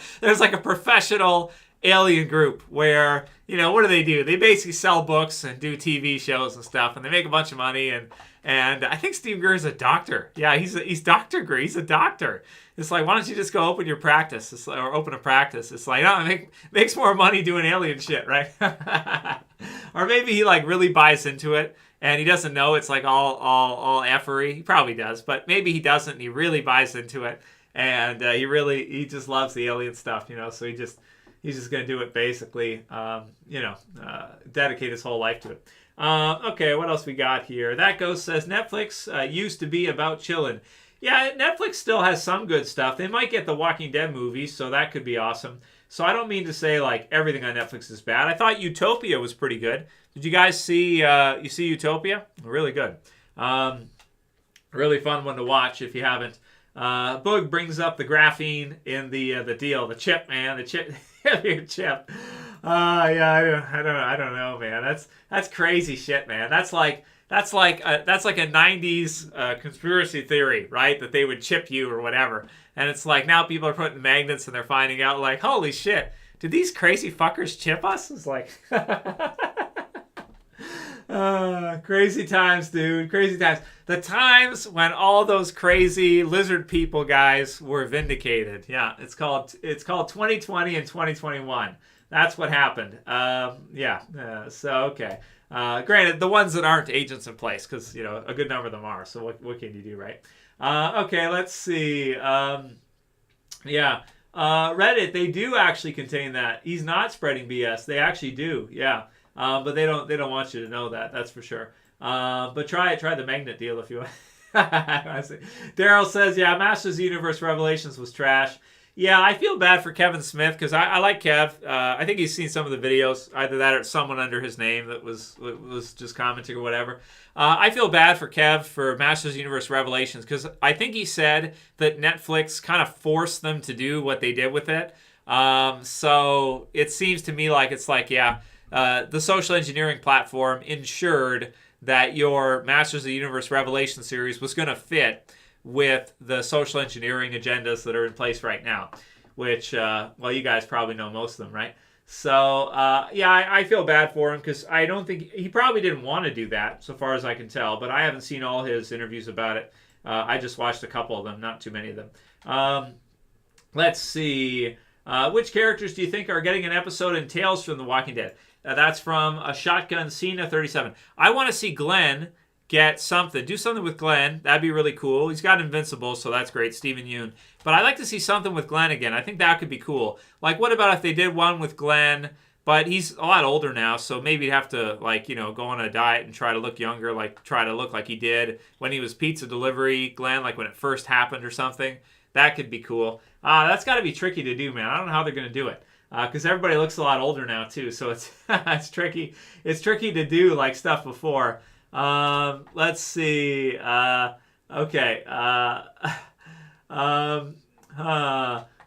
professional alien group where what do? They basically sell books and do TV shows and stuff, and they make a bunch of money. And I think Steve Greer is a doctor. Yeah, he's Dr. Greer. He's a doctor. It's like, why don't you just go open your practice or open a practice? It's like, no, it makes more money doing alien shit, right? Or maybe he like really buys into it and he doesn't know it's like all effery. He probably does, but maybe he doesn't. And he really buys into it, and he just loves the alien stuff, So he's just going to do it basically, dedicate his whole life to it. Okay, what else we got here? That Ghost says, Netflix used to be about chilling. Yeah, Netflix still has some good stuff. They might get the Walking Dead movies, so that could be awesome. So I don't mean to say like everything on Netflix is bad. I thought Utopia was pretty good. Did you guys see Utopia? Really good. Really fun one to watch if you haven't. Boog brings up the graphene in the deal, the chip, man, the chip. Your chip. I don't know, man. That's crazy shit, man. That's like a 90s conspiracy theory, right? That they would chip you or whatever. And it's like now people are putting magnets and they're finding out like, holy shit, did these crazy fuckers chip us? It's like crazy times, dude. Crazy times. The times when all those crazy lizard people guys were vindicated. Yeah, it's called 2020 and 2021. That's what happened. Okay. Granted, the ones that aren't agents in place, because a good number of them are. So what can you do, right? Okay, let's see. Reddit, they do actually contain that. He's not spreading BS. They actually do. Yeah. But they don't want you to know that. That's for sure. But try the magnet deal if you want. Daryl says, yeah, Masters of the Universe Revelations was trash. Yeah, I feel bad for Kevin Smith because I like Kev. I think he's seen some of the videos, either that or someone under his name that was just commenting or whatever. I feel bad for Kev for Masters of the Universe Revelations because I think he said that Netflix kind of forced them to do what they did with it. So it seems to me like it's like, the social engineering platform ensured that your Masters of the Universe Revelation series was going to fit with the social engineering agendas that are in place right now, which, you guys probably know most of them, right? So, I feel bad for him because I don't think he probably didn't want to do that, so far as I can tell, but I haven't seen all his interviews about it. I just watched a couple of them, not too many of them. Let's see. Which characters do you think are getting an episode in Tales from The Walking Dead? That's from a Shotgun Cena 37. I want to see Glenn get something. Do something with Glenn. That'd be really cool. He's got Invincible, so that's great. Stephen Yeun. But I'd like to see something with Glenn again. I think that could be cool. Like, what about if they did one with Glenn, but he's a lot older now, so maybe he'd have to, like, you know, go on a diet and try to look younger, like, try to look like he did when he was pizza delivery Glenn, like when it first happened or something. That could be cool. That's got to be tricky to do, man. I don't know how they're going to do it. Because everybody looks a lot older now, too, so it's it's tricky. It's tricky to do, like, stuff before. Let's see. Okay.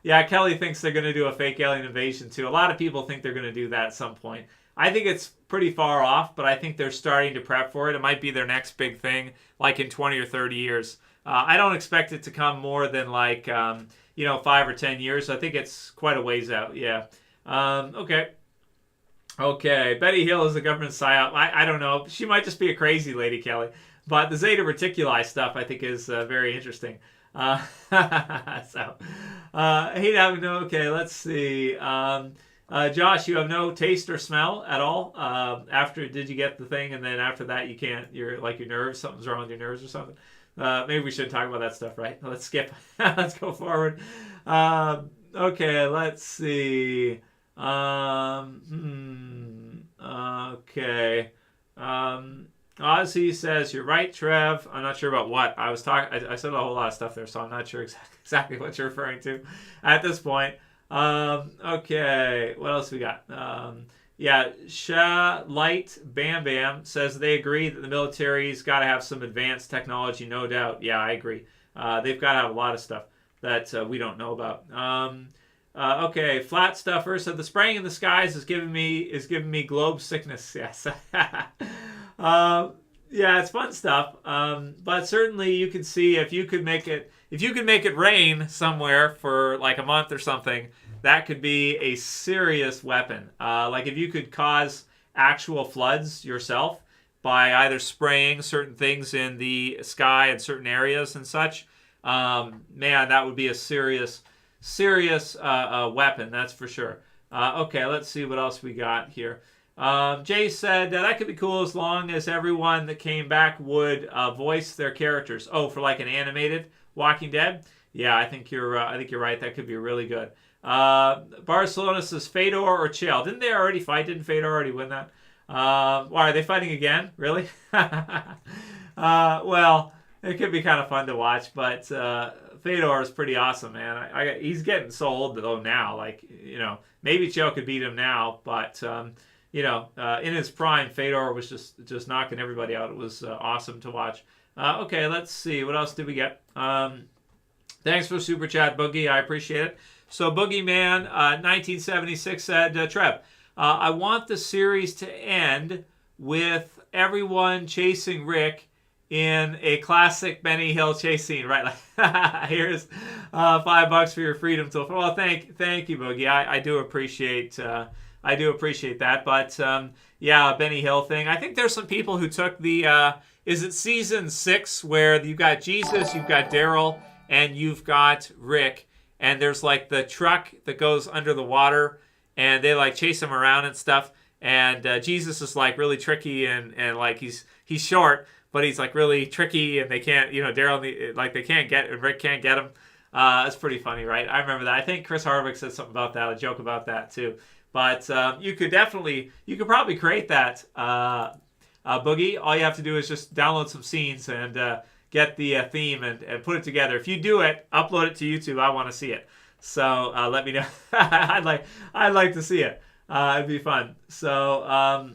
Yeah, Kelly thinks they're going to do a fake alien invasion too. A lot of people think they're going to do that at some point. I think it's pretty far off, but I think they're starting to prep for it. It might be their next big thing, like in 20 or 30 years. I don't expect it to come more than like, 5 or 10 years. I think it's quite a ways out. Yeah. Okay. Betty Hill is the government psyop. I don't know. She might just be a crazy lady, Kelly. But the Zeta Reticuli stuff, I think, is very interesting. Okay, let's see. Josh, you have no taste or smell at all. Did you get the thing, and then after that you can't? You're like your nerves. Something's wrong with your nerves or something. Maybe we shouldn't talk about that stuff, right? Let's skip. Let's go forward. Okay, let's see. Okay. Ozzy says, you're right, Trev. I'm not sure about what. I said a whole lot of stuff there, so I'm not sure exactly what you're referring to at this point. Okay. What else we got? Sha Light Bam Bam says they agree that the military's got to have some advanced technology, no doubt. Yeah, I agree. They've got to have a lot of stuff that we don't know about. Okay, Flat Stuffer said the spraying in the skies is giving me globe sickness. Yes. Yeah, it's fun stuff. But certainly you can see if you could make it rain somewhere for like a month or something, that could be a serious weapon. Like if you could cause actual floods yourself by either spraying certain things in the sky in certain areas and such, man, that would be a serious weapon, that's for sure. Okay, let's see what else we got here. Jay said that could be cool as long as everyone that came back would voice their characters. Oh, for like an animated Walking Dead? Yeah, I think you're right. That could be really good. Barcelona says Fedor or Chael. Didn't they already fight? Didn't Fedor already win that? Why are they fighting again? Really? Well, it could be kind of fun to watch, but Fedor is pretty awesome, man. He's getting so old though now. Like, maybe Chael could beat him now, but in his prime, Fedor was just knocking everybody out. It was awesome to watch. Okay, let's see. What else did we get? Thanks for the super chat, Boogie. I appreciate it. So Boogeyman 1976 said, Trev, I want the series to end with everyone chasing Rick in a classic Benny Hill chase scene, right? Like, here's $5 for your freedom tool. Well, thank you, Boogie. I do appreciate that. But Benny Hill thing. I think there's some people who took the is it season 6 where you've got Jesus, you've got Daryl, and you've got Rick, and there's like the truck that goes under the water, and they like chase him around and stuff. And Jesus is like really tricky and like he's short, but he's like really tricky, and they can't, Daryl, like they can't get, and Rick can't get him. It's pretty funny, right? I remember that. I think Chris Hardwick said something about that, a joke about that too. But you could probably create that, Boogie. All you have to do is just download some scenes and get the theme and put it together. If you do it, upload it to YouTube. I want to see it. So let me know. I'd like to see it. It'd be fun. So,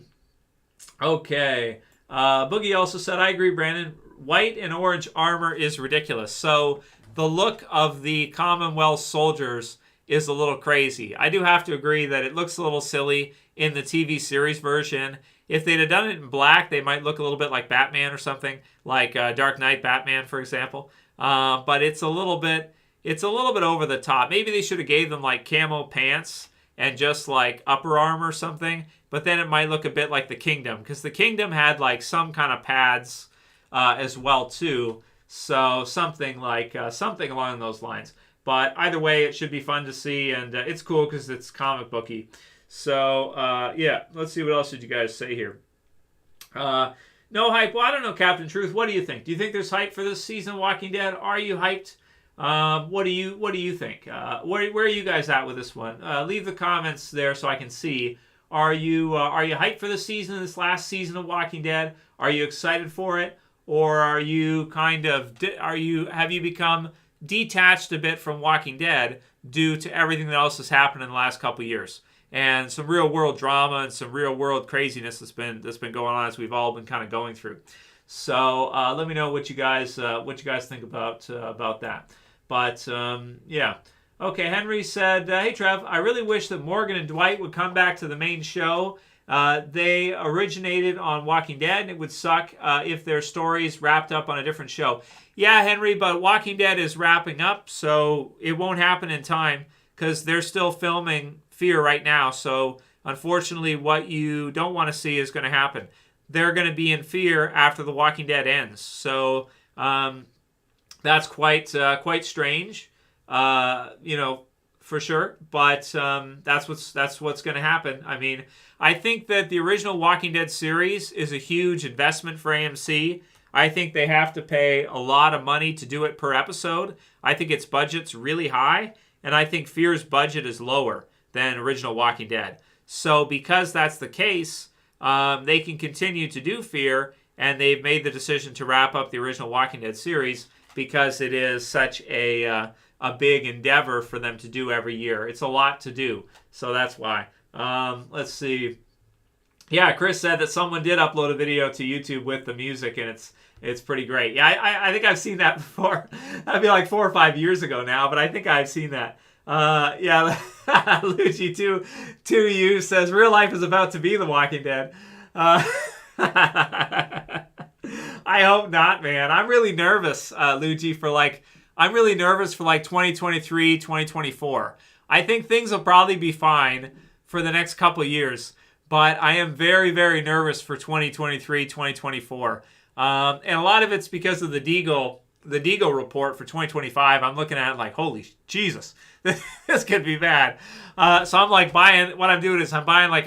okay. Boogie also said, I agree, Brandon. White and orange armor is ridiculous. So the look of the Commonwealth soldiers is a little crazy. I do have to agree that it looks a little silly in the TV series version. If they'd have done it in black, they might look a little bit like Batman or something, like Dark Knight Batman, for example. But it's a little bit over the top. Maybe they should have gave them like camo pants and just like upper armor or something. But then it might look a bit like the Kingdom, because the Kingdom had like some kind of pads as well too. So something along those lines. But either way, it should be fun to see, and it's cool because it's comic booky. So, yeah, let's see what else did you guys say here. No hype. Well, I don't know, Captain Truth. What do you think? Do you think there's hype for this season of Walking Dead? Are you hyped? What do you think? Where are you guys at with this one? Leave the comments there so I can see. Are you hyped for the season, this last season of Walking Dead? Are you excited for it, or are you have you become detached a bit from Walking Dead due to everything else that's happened in the last couple of years? And some real world drama and some real world craziness that's been going on as we've all been kind of going through. So let me know what you guys think about that. But yeah, okay. Henry said, "Hey Trev, I really wish that Morgan and Dwight would come back to the main show. They originated on Walking Dead, and it would suck if their stories wrapped up on a different show." Yeah, Henry, but Walking Dead is wrapping up, so it won't happen in time because they're still filming Fear right now. So unfortunately, what you don't want to see is going to happen. They're going to be in Fear after The Walking Dead ends. So that's quite strange, for sure. But that's what's going to happen. I mean, I think that the original Walking Dead series is a huge investment for AMC. I think they have to pay a lot of money to do it per episode. I think its budget's really high, and I think Fear's budget is lower than original Walking Dead. So because that's the case, they can continue to do Fear, and they've made the decision to wrap up the original Walking Dead series because it is such a big endeavor for them to do every year. It's a lot to do, so that's why. Let's see. Yeah, Chris said that someone did upload a video to YouTube with the music, and it's pretty great. Yeah, I think I've seen that before. That'd be like 4 or 5 years ago now, but I think I've seen that. Yeah, Luigi 2U says real life is about to be The Walking Dead. I hope not, man. I'm really nervous, Luigi, I'm really nervous for 2023, 2024. I think things will probably be fine for the next couple of years, but I am very, very nervous for 2023, 2024. And a lot of it's because of the Deagle report for 2025. I'm looking at it like, holy Jesus, this could be bad. So I'm buying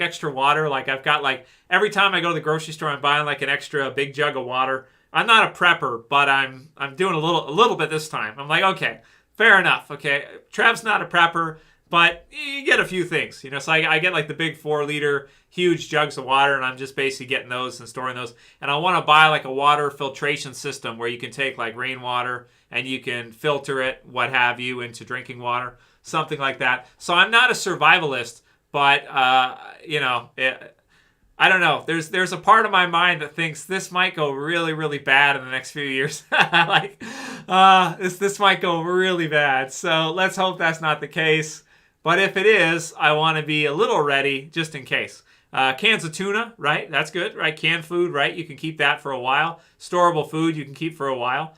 extra water. I've got every time I go to the grocery store, I'm buying an extra big jug of water. I'm not a prepper, but I'm doing a little bit this time. I'm like, okay, fair enough. Okay, Trev's not a prepper, but you get a few things, So I get the big 4-liter huge jugs of water, and I'm just basically getting those and storing those. And I want to buy a water filtration system where you can take rainwater and you can filter it, what have you, into drinking water, something like that. So I'm not a survivalist, but I don't know. There's a part of my mind that thinks this might go really, really bad in the next few years. This might go really bad. So let's hope that's not the case. But if it is, I want to be a little ready just in case. Cans of tuna, right? That's good, right? Canned food, right? You can keep that for a while. Storable food you can keep for a while.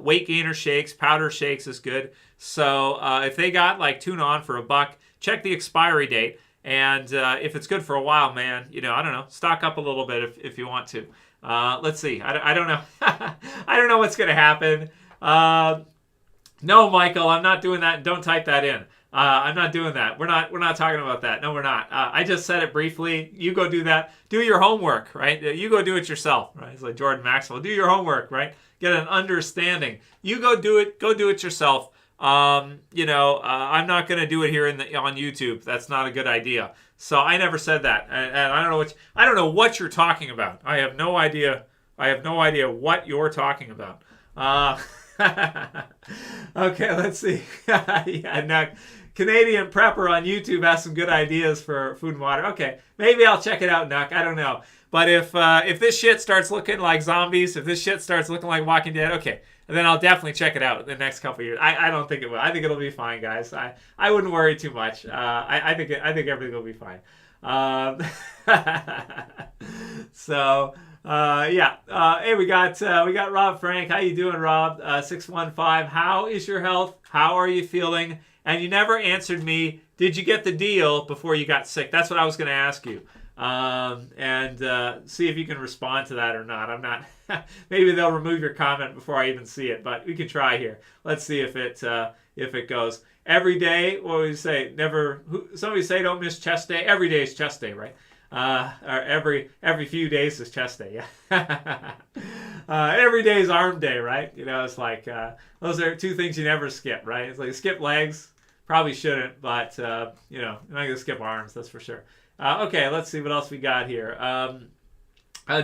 Weight gainer shakes, powder shakes is good. So if they got tuna on for $1, check the expiry date. And if it's good for a while, man, I don't know, stock up a little bit if you want to. Let's see. I don't know. I don't know what's going to happen. No, Michael, I'm not doing that. Don't type that in. I'm not doing that. We're not talking about that. No, we're not. I just said it briefly. You go do that. Do your homework, right? You go do it yourself, right? It's like Jordan Maxwell. Do your homework, right? Get an understanding. You go do it. Go do it yourself. I'm not going to do it here on YouTube. That's not a good idea. So I never said that, and I don't know what you're talking about. I have no idea. What you're talking about. Okay, let's see. Yeah, now, Canadian Prepper on YouTube has some good ideas for food and water. Okay, maybe I'll check it out, Nuck. I don't know. But if this shit starts looking like zombies, if this shit starts looking like Walking Dead, okay, then I'll definitely check it out in the next couple of years. I don't think it will. I think it'll be fine, guys. I wouldn't worry too much. I think everything will be fine. So yeah. Hey, we got Rob Frank. How you doing, Rob? 615. How is your health? How are you feeling? And you never answered me. Did you get the deal before you got sick? That's what I was going to ask you. And see if you can respond to that or not. I'm not. Maybe they'll remove your comment before I even see it, but we can try here. Let's see if if it goes every day. What would you say? Never. Somebody say don't miss chest day. Every day is chest day, right? Or every few days is chest day. Yeah. Every day is arm day, right? You know, it's like those are two things you never skip, right? It's like skip legs. Probably shouldn't, but you know, I'm not gonna skip arms, that's for sure. Okay, let's see what else we got here.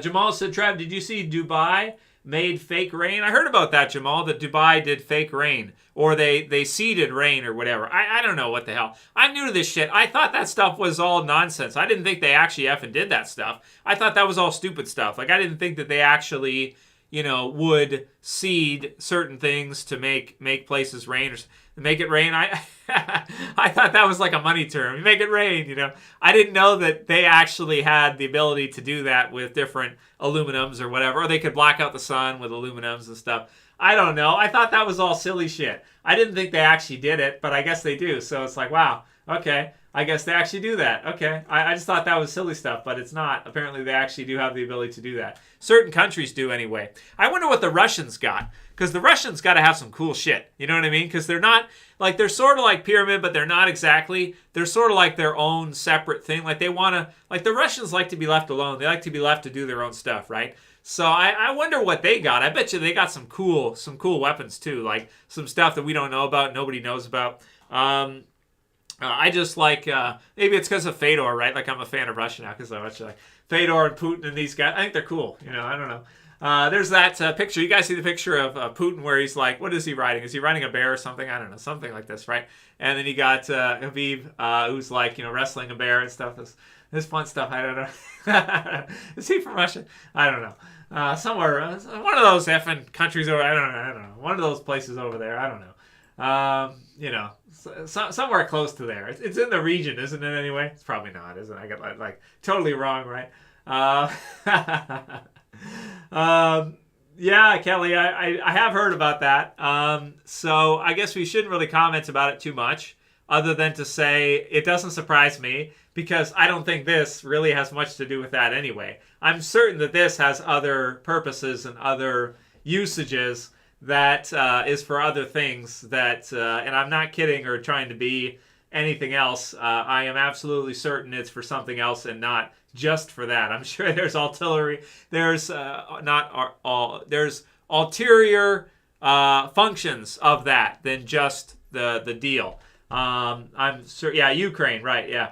Jamal said, Trev, did you see Dubai made fake rain? I heard about that, Jamal, that Dubai did fake rain, or they seeded rain or whatever. I don't know what the hell. I'm new to this shit. I thought that stuff was all nonsense. I didn't think they actually effing did that stuff. I thought that was all stupid stuff. Like, I didn't think that they actually, you know, would seed certain things to make places rain or make it rain. I thought that was like a money term. You make it rain, you know. I didn't know that they actually had the ability to do that with different aluminums or whatever, or they could block out the sun with aluminums and stuff. I don't know. I thought that was all silly shit. I didn't think they actually did it, but I guess they do. So it's like, wow, okay. I guess they actually do that. Okay. I just thought that was silly stuff, but it's not. Apparently they actually do have the ability to do that. Certain countries do anyway. I wonder what the Russians got, because the Russians got to have some cool shit. You know what I mean? Because they're not, like, they're sort of like Pyramid, but they're not exactly. They're sort of like their own separate thing. Like, they want to, like, the Russians like to be left alone. They like to be left to do their own stuff, right? So I wonder what they got. I bet you they got some cool weapons too, like some stuff that we don't know about, nobody knows about. I just like, maybe it's because of Fedor, right? Like, I'm a fan of Russia now because I watch like Fedor and Putin and these guys. I think they're cool. You know, I don't know. There's that picture. You guys see the picture of Putin where he's like, what is he riding? Is he riding a bear or something? I don't know. Something like this, right? And then you got Habib, who's like, you know, wrestling a bear and stuff. This fun stuff. I don't know. Is he from Russia? I don't know. Somewhere, one of those effing countries over. I don't know. One of those places over there. I don't know. You know, somewhere close to there. It's in the region, isn't it? Anyway, it's probably not, isn't it? I got like totally wrong, right? Yeah, Kelly, I have heard about that. So I guess we shouldn't really comment about it too much, other than to say it doesn't surprise me, because I don't think this really has much to do with that anyway. I'm certain that this has other purposes and other usages that is for other things that, and I'm not kidding or trying to be anything else. I am absolutely certain it's for something else and not just for that. I'm sure there's artillery. There's there's ulterior functions of that than just the deal. I'm sure. Yeah, Ukraine, right? Yeah.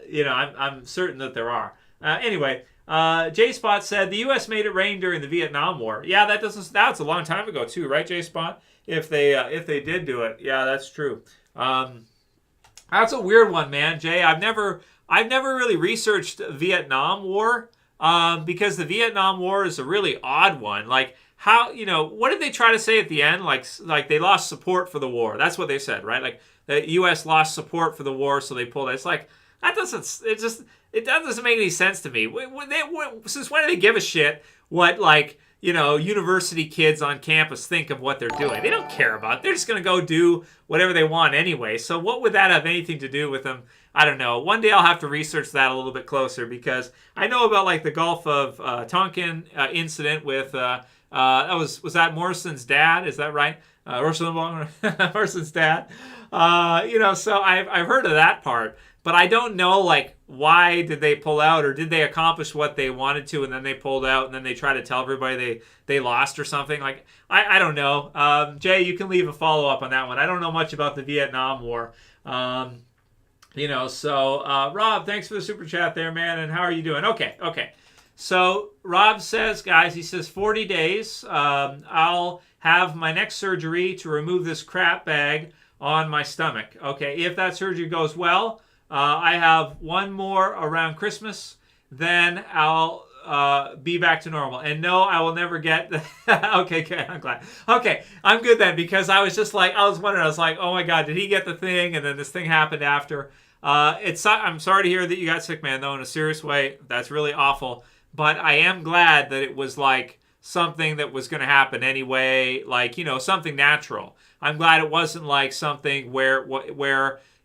You know, I'm certain that there are. Anyway, J Spot said the U.S. made it rain during the Vietnam War. Yeah, that's a long time ago too, right, J Spot? If they did do it, yeah, that's true. That's a weird one, man, Jay. I've never really researched Vietnam War because the Vietnam War is a really odd one. Like, how, you know, what did they try to say at the end? Like they lost support for the war. That's what they said, right? Like the U.S. lost support for the war, so they pulled it. It's like, that doesn't make any sense to me. Since when do they give a shit what, like, you know, university kids on campus think of what they're doing? They don't care about it. They're just going to go do whatever they want anyway. So what would that have anything to do with them? I don't know. One day I'll have to research that a little bit closer, because I know about, like, the Gulf of Tonkin incident with, was that Morrison's dad? Is that right? Morrison's dad. You know, so I've heard of that part. But I don't know, like, why did they pull out, or did they accomplish what they wanted to and then they pulled out and then they try to tell everybody they lost or something? Like, I don't know. Jay, you can leave a follow-up on that one. I don't know much about the Vietnam War. You know, so Rob, thanks for the super chat there, man. And how are you doing? Okay. So Rob says, guys, he says 40 days. I'll have my next surgery to remove this crap bag on my stomach. Okay, if that surgery goes well, I have one more around Christmas, then I'll be back to normal. And no, I will never get okay, I'm glad. Okay, I'm good then, because I was just like, I was wondering, I was like, oh my God, did he get the thing? And then this thing happened after. I'm sorry to hear that you got sick, man, though, in a serious way. That's really awful. But I am glad that it was like something that was going to happen anyway, like, you know, something natural. I'm glad it wasn't like something where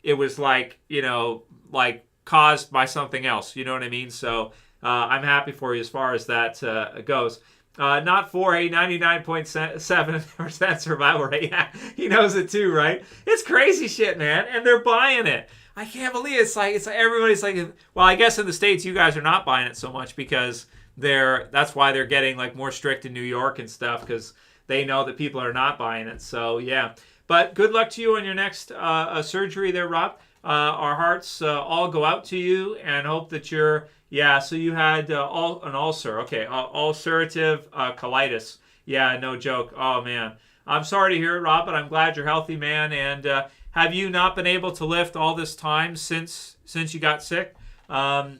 it was like, you know, like caused by something else. You know what I mean? So I'm happy for you as far as that goes. not for a 99.7% survival rate. Yeah, he knows it too, right? It's crazy shit, man, and they're buying it. I can't believe it. It's like everybody's like, well, I guess in the States you guys are not buying it so much because that's why they're getting like more strict in New York and stuff, because they know that people are not buying it. So yeah, but good luck to you on your next surgery there, Rob. Our hearts all go out to you and hope that you're, so you had an ulcer. Okay, ulcerative colitis. Yeah, no joke. Oh, man. I'm sorry to hear it, Rob, but I'm glad you're healthy, man. And have you not been able to lift all this time since you got sick? I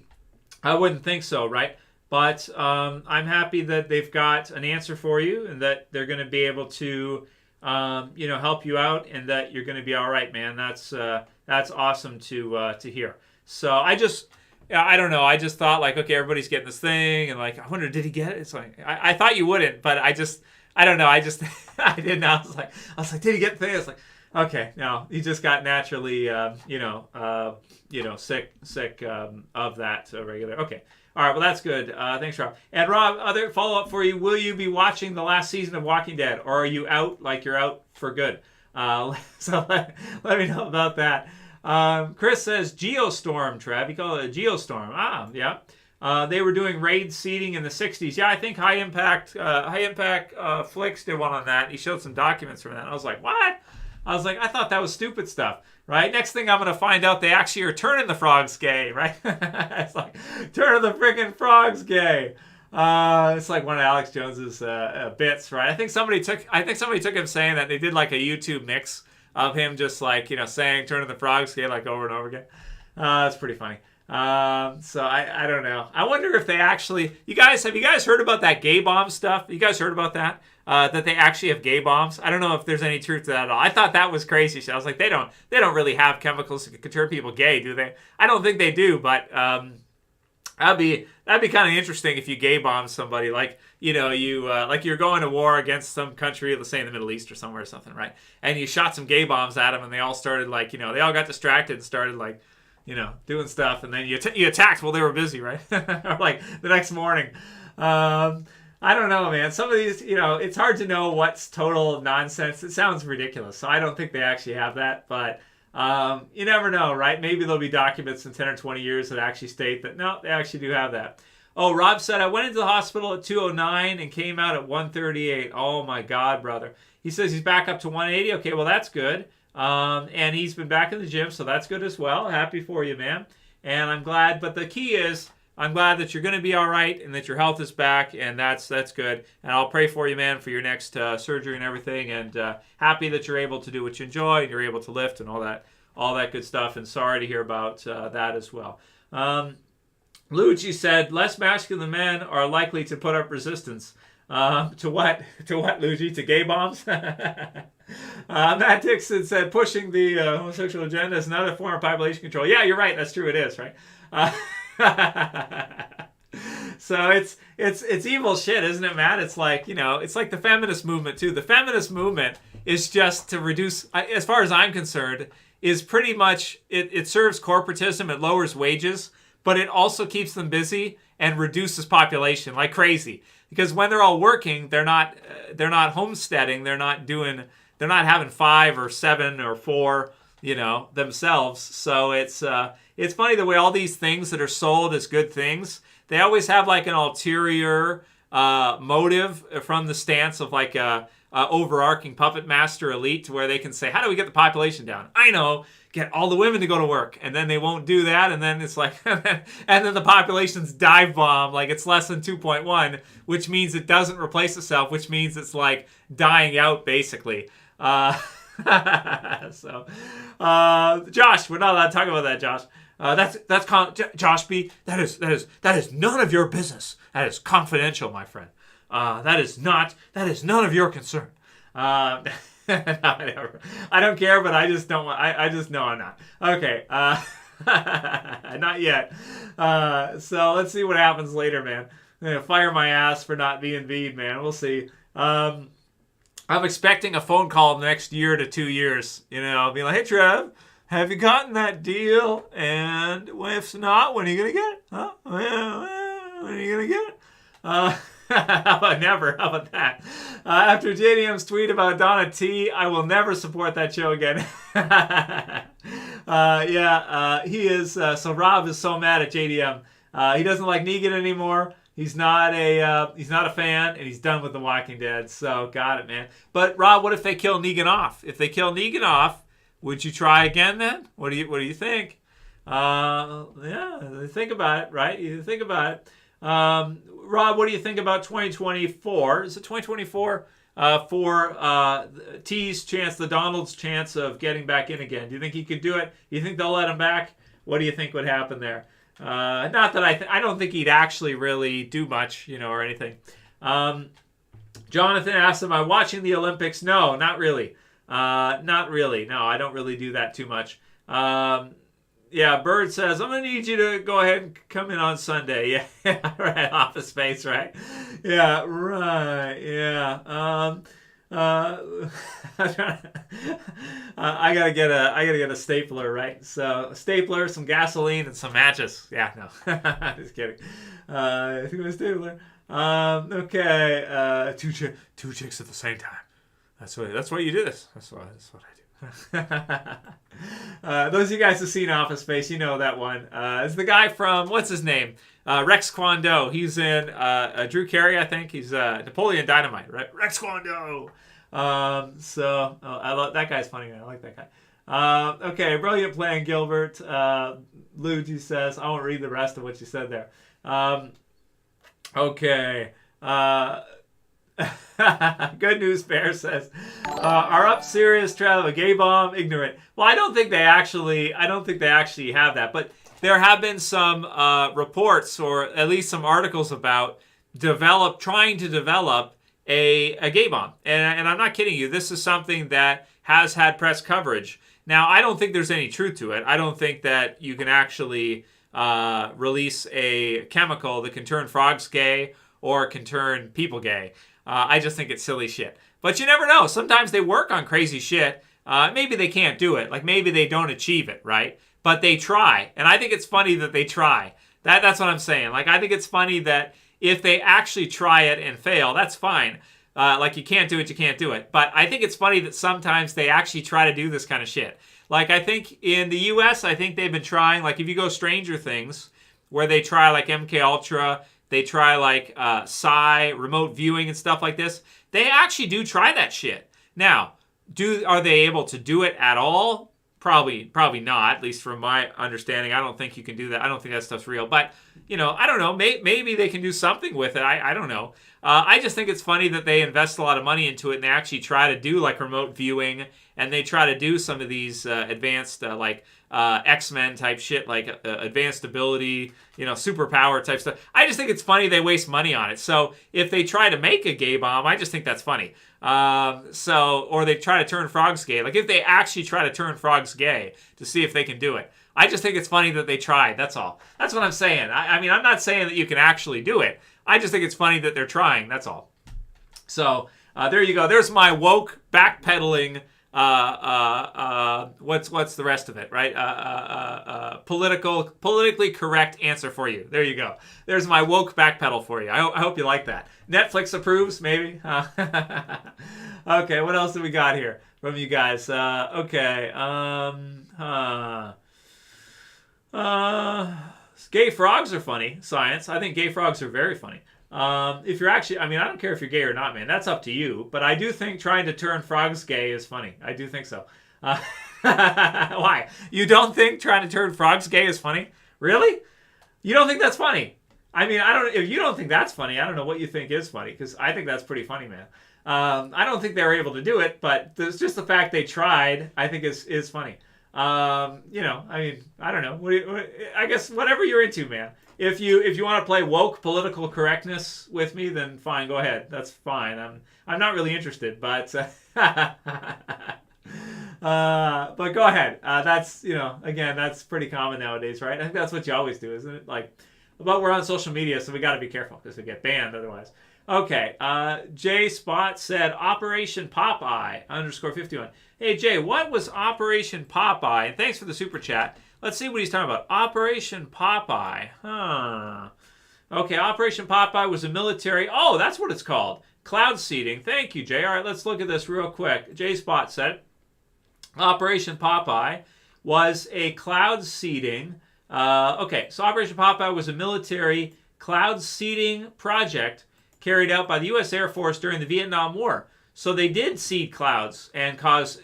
wouldn't think so, right? But I'm happy that they've got an answer for you and that they're going to be able to, help you out and that you're going to be all right, man. That's awesome to hear. So I don't know. I just thought like, okay, everybody's getting this thing, and like, I wonder, did he get it? It's like I thought you wouldn't, but I don't know. I didn't. I was like, did he get the thing? It's like, okay, no, he just got naturally, sick of that regular. Okay. All right, well, that's good. Thanks, Rob. And Rob, other follow-up for you. Will you be watching the last season of Walking Dead, or are you out, like you're out for good? So let me know about that. Chris says Geostorm, Trev. You call it a Geostorm. Yeah. They were doing raid seeding in the 60s. Yeah, I think High Impact Flicks did one on that. He showed some documents from that. I was like, what? I was like, I thought that was stupid stuff, right? Next thing I'm going to find out they actually are turning the frogs gay, right? It's like, turning the freaking frogs gay. It's like one of Alex Jones's bits, right? I think somebody took him saying that they did like a YouTube mix of him just like, saying turning the frogs gay like over and over again. It's pretty funny. So I don't know. I wonder if they actually, have you guys heard about that gay bomb stuff? You guys heard about that? That they actually have gay bombs. I don't know if there's any truth to that at all. I thought that was crazy. So I was like, they don't really have chemicals that can turn people gay, do they? I don't think they do, but that'd be kind of interesting if you gay bomb somebody, like like you're going to war against some country, let's say in the Middle East or somewhere or something, right? And you shot some gay bombs at them, and they all started like they all got distracted and started like doing stuff, and then you attacked while they were busy, right? Or like the next morning. I don't know, man. Some of these, it's hard to know what's total nonsense. It sounds ridiculous, so I don't think they actually have that, but you never know, right? Maybe there'll be documents in 10 or 20 years that actually state that, no, they actually do have that. Oh, Rob said, I went into the hospital at 2:09 and came out at 1:38. Oh, my God, brother. He says he's back up to 180. Okay, well, that's good. And he's been back in the gym, so that's good as well. Happy for you, man. And I'm glad. But the key is, I'm glad that you're going to be all right and that your health is back, and that's good. And I'll pray for you, man, for your next surgery and everything. And happy that you're able to do what you enjoy and you're able to lift and all that good stuff. And sorry to hear about that as well. Luigi said, less masculine men are likely to put up resistance. To what? To what, Luigi? To gay bombs? Matt Dixon said, pushing the homosexual agenda is another form of population control. Yeah, you're right. That's true. It is, right? So it's evil shit, isn't it, Matt? It's like, it's like the feminist movement too. The feminist movement is just to reduce, as far as I'm concerned, is pretty much, it serves corporatism, it lowers wages, but it also keeps them busy and reduces population like crazy. Because when they're all working, they're not homesteading, they're not having 5 or 7 or 4, themselves. So it's funny the way all these things that are sold as good things, they always have like an ulterior motive from the stance of like a overarching puppet master elite, to where they can say, how do we get the population down? I know, get all the women to go to work, and then they won't do that, and then it's like, and then the population's dive bomb, like it's less than 2.1, which means it doesn't replace itself, which means it's like dying out basically. So, Josh, we're not allowed to talk about that, Josh. Josh B. That is none of your business. That is confidential, my friend. That is none of your concern. No, I don't care, but I just don't want. I just know I'm not. Okay. Not yet. So let's see what happens later, man. I'm gonna fire my ass for not being Veed, man. We'll see. I'm expecting a phone call in the next year to 2 years. I'll be like, hey, Trev, have you gotten that deal? And if not, when are you going to get it? Huh? When are you going to get it? How about never? How about that? After JDM's tweet about Donna T, I will never support that show again. He is. So Rob is so mad at JDM. He doesn't like Negan anymore. He's not a fan, and he's done with The Walking Dead. So got it, man. But Rob, what if they kill Negan off? If they kill Negan off, would you try again then? What do you think? Think about it, right? You think about it. Rob, what do you think about 2024? Is it 2024 for T's chance, the Donald's chance of getting back in again? Do you think he could do it? Do you think they'll let him back? What do you think would happen there? Not that I don't think he'd actually really do much, or anything. Jonathan asked, am I watching the Olympics? No, not really. Not really. No, I don't really do that too much. Bird says, I'm going to need you to go ahead and come in on Sunday. Yeah, right. Office Space, right? Yeah, right. Yeah. I gotta get a stapler, right? So a stapler, some gasoline, and some matches. Yeah, no, just kidding. I think a stapler. Okay. Two chicks at the same time. That's why you do this. That's what I do. Those of you guys who've seen Office Space, you know that one. It's the guy from, what's his name? Rex Kwon Do. He's in Drew Carey, I think. He's Napoleon Dynamite, right? Rex Kwon Do. I love that guy's funny, man. I like that guy. Okay, brilliant plan, Gilbert. Luigi says, I won't read the rest of what you said there. Okay. Good News Bear says, are up serious, Trev, a gay bomb, ignorant. Well, I don't think they actually have that, but there have been some reports, or at least some articles about trying to develop a gay bomb. And I'm not kidding you. This is something that has had press coverage. Now, I don't think there's any truth to it. I don't think that you can actually release a chemical that can turn frogs gay or can turn people gay. I just think it's silly shit. But you never know. Sometimes they work on crazy shit. Maybe they can't do it. Like maybe they don't achieve it, right? But they try. And I think it's funny that they try. That's what I'm saying. Like I think it's funny that if they actually try it and fail, that's fine. Like you can't do it, you can't do it. But I think it's funny that sometimes they actually try to do this kind of shit. Like I think in the US, I think they've been trying, like if you go Stranger Things, where they try like MK Ultra, they try like Psy, remote viewing and stuff like this. They actually do try that shit. Now, are they able to do it at all? Probably not, at least from my understanding. I don't think you can do that. I don't think that stuff's real. But, I don't know. Maybe they can do something with it. I don't know. I just think it's funny that they invest a lot of money into it and they actually try to do like remote viewing and they try to do some of these advanced X-Men type shit, like advanced ability, superpower type stuff. I just think it's funny they waste money on it. So if they try to make a gay bomb, I just think that's funny. Or they try to turn frogs gay. Like if they actually try to turn frogs gay to see if they can do it. I just think it's funny that they tried. That's all. That's what I'm saying. I mean, I'm not saying that you can actually do it. I just think it's funny that they're trying. That's all. So there you go. There's my woke backpedaling. What's the rest of it, right? Politically correct answer for you. There you go. There's my woke backpedal for you. I hope you like that. Netflix approves, maybe. Okay, what else do we got here from you guys? Gay frogs are funny. Science. I think gay frogs are very funny. If you're actually, I don't care if you're gay or not, man. That's up to you. But I do think trying to turn frogs gay is funny. I do think so. Why? You don't think trying to turn frogs gay is funny? Really? You don't think that's funny? If you don't think that's funny, I don't know what you think is funny, because I think that's pretty funny, man. I don't think they were able to do it, but there's just the fact they tried, I think is funny. I don't know. I guess whatever you're into, man. If you want to play woke political correctness with me, then fine, go ahead. That's fine. I'm not really interested, but but go ahead. That's again, that's pretty common nowadays, right? I think that's what you always do, isn't it? But we're on social media, so we got to be careful because we get banned otherwise. Okay. Jay Spot said Operation Popeye _51. Hey Jay, what was Operation Popeye? And thanks for the super chat. Let's see what he's talking about. Operation Popeye. Okay, Operation Popeye was a military. Oh, that's what it's called. Cloud seeding. Thank you, Jay. All right, let's look at this real quick. Jay Spot said Operation Popeye was a cloud seeding. Okay, so Operation Popeye was a military cloud seeding project carried out by the U.S. Air Force during the Vietnam War. So they did seed clouds and cause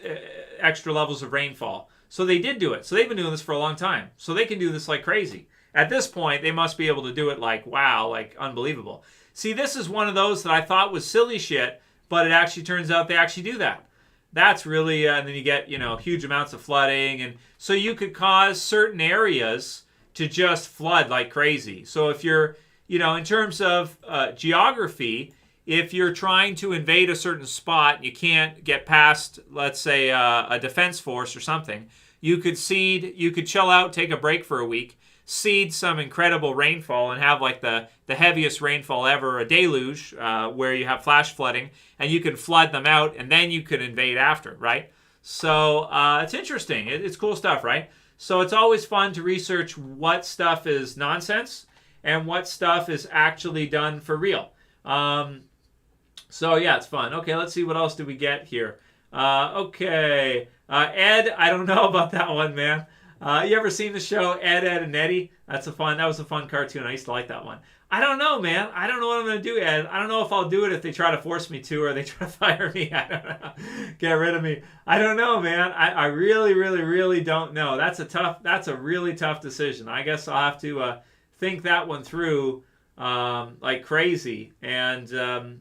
extra levels of rainfall. So they did do it. So they've been doing this for a long time. So they can do this like crazy. At this point, they must be able to do it like, wow, like unbelievable. See, this is one of those that I thought was silly shit, but it actually turns out they actually do that. That's really, and then you get, huge amounts of flooding. And so you could cause certain areas to just flood like crazy. So if you're, in terms of geography, if you're trying to invade a certain spot, you can't get past, let's say, a defense force or something, you could chill out, take a break for a week, seed some incredible rainfall and have like the heaviest rainfall ever, a deluge, where you have flash flooding, and you can flood them out, and then you could invade after, right? So it's interesting. It's cool stuff, right? So it's always fun to research what stuff is nonsense and what stuff is actually done for real. So yeah, it's fun. Okay, let's see what else do we get here. Okay, Ed, I don't know about that one, man. You ever seen the show Ed, Edd and Eddy? That was a fun cartoon. I used to like that one. I don't know, man. I don't know what I'm going to do, Ed. I don't know if I'll do it if they try to force me to or they try to fire me. I don't know. Get rid of me. I don't know, man. I really, really, really don't know. That's a really tough decision. I guess I'll have to think that one through like crazy. And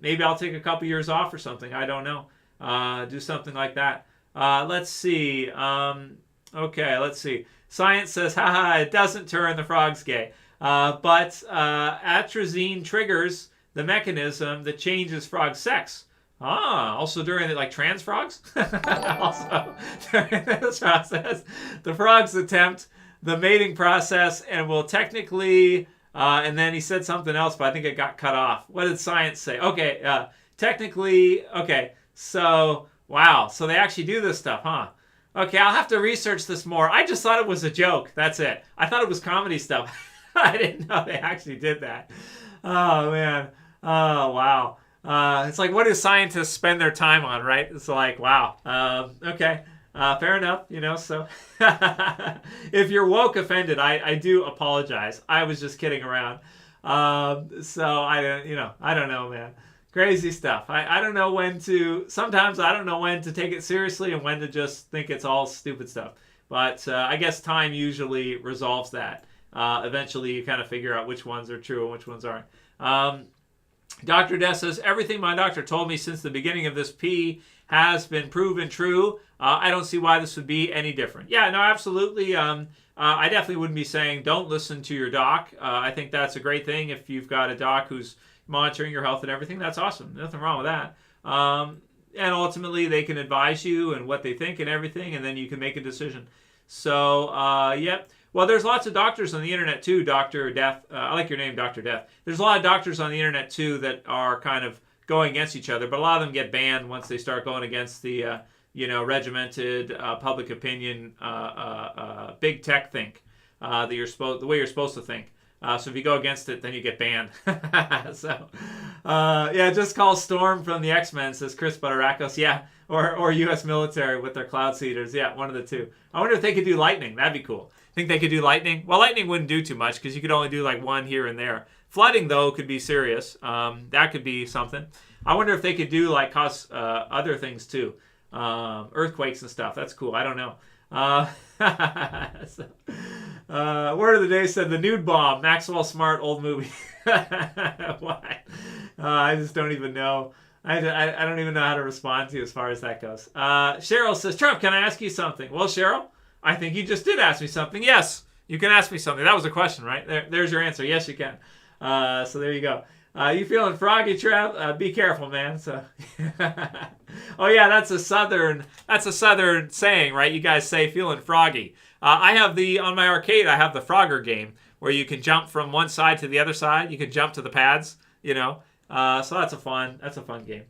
maybe I'll take a couple years off or something. I don't know. Do something like that. Let's see. Okay, let's see. Science says, haha, it doesn't turn the frogs gay. But atrazine triggers the mechanism that changes frog sex. Also during like trans frogs? Also during this process, the frogs attempt the mating process and will technically, and then he said something else, but I think it got cut off. What did science say? Okay, technically, okay, so, wow, so they actually do this stuff, huh? Okay, I'll have to research this more. I just thought it was a joke. That's it. I thought it was comedy stuff. I didn't know they actually did that. Oh, man. Oh, wow. It's like, what do scientists spend their time on, right? It's like, wow. Okay. Fair enough, so if you're woke offended, I do apologize. I was just kidding around. So I don't know, man. Crazy stuff. I don't know sometimes I don't know when to take it seriously and when to just think it's all stupid stuff. But I guess time usually resolves that. Eventually you kind of figure out which ones are true and which ones aren't. Dr. Des says, everything my doctor told me since the beginning of this P has been proven true. I don't see why this would be any different. Yeah, no, absolutely. I definitely wouldn't be saying don't listen to your doc. I think that's a great thing if you've got a doc who's monitoring your health and everything. That's awesome. Nothing wrong with that. And ultimately, they can advise you and what they think and everything, and then you can make a decision. So, yep. Well, there's lots of doctors on the internet too, Dr. Death. I like your name, Dr. Death. There's a lot of doctors on the internet too that are kind of going against each other, but a lot of them get banned once they start going against the, regimented public opinion, big tech think, the way you're supposed to think. So if you go against it, then you get banned. So, just call Storm from the X-Men, says Chris Butterakos. Yeah, or U.S. military with their cloud seeders. Yeah, one of the two. I wonder if they could do lightning. That'd be cool. Think they could do lightning? Well, lightning wouldn't do too much because you could only do like one here and there. Flooding, though, could be serious. That could be something. I wonder if they could do like cause other things too. Earthquakes and stuff. That's cool. I don't know. Word of the day said the nude bomb. Maxwell Smart old movie. What? I just don't even know. I don't even know how to respond to as far as that goes. Cheryl says, Trev, can I ask you something? Well, Cheryl, I think you just did ask me something. Yes, you can ask me something. That was a question, right? There's your answer. Yes, you can. So there you go. You feeling froggy, Trev? Be careful, man. So, oh yeah, that's a southern saying, right? You guys say feeling froggy. I have on my arcade, I have the Frogger game where you can jump from one side to the other side. You can jump to the pads, So that's a fun game.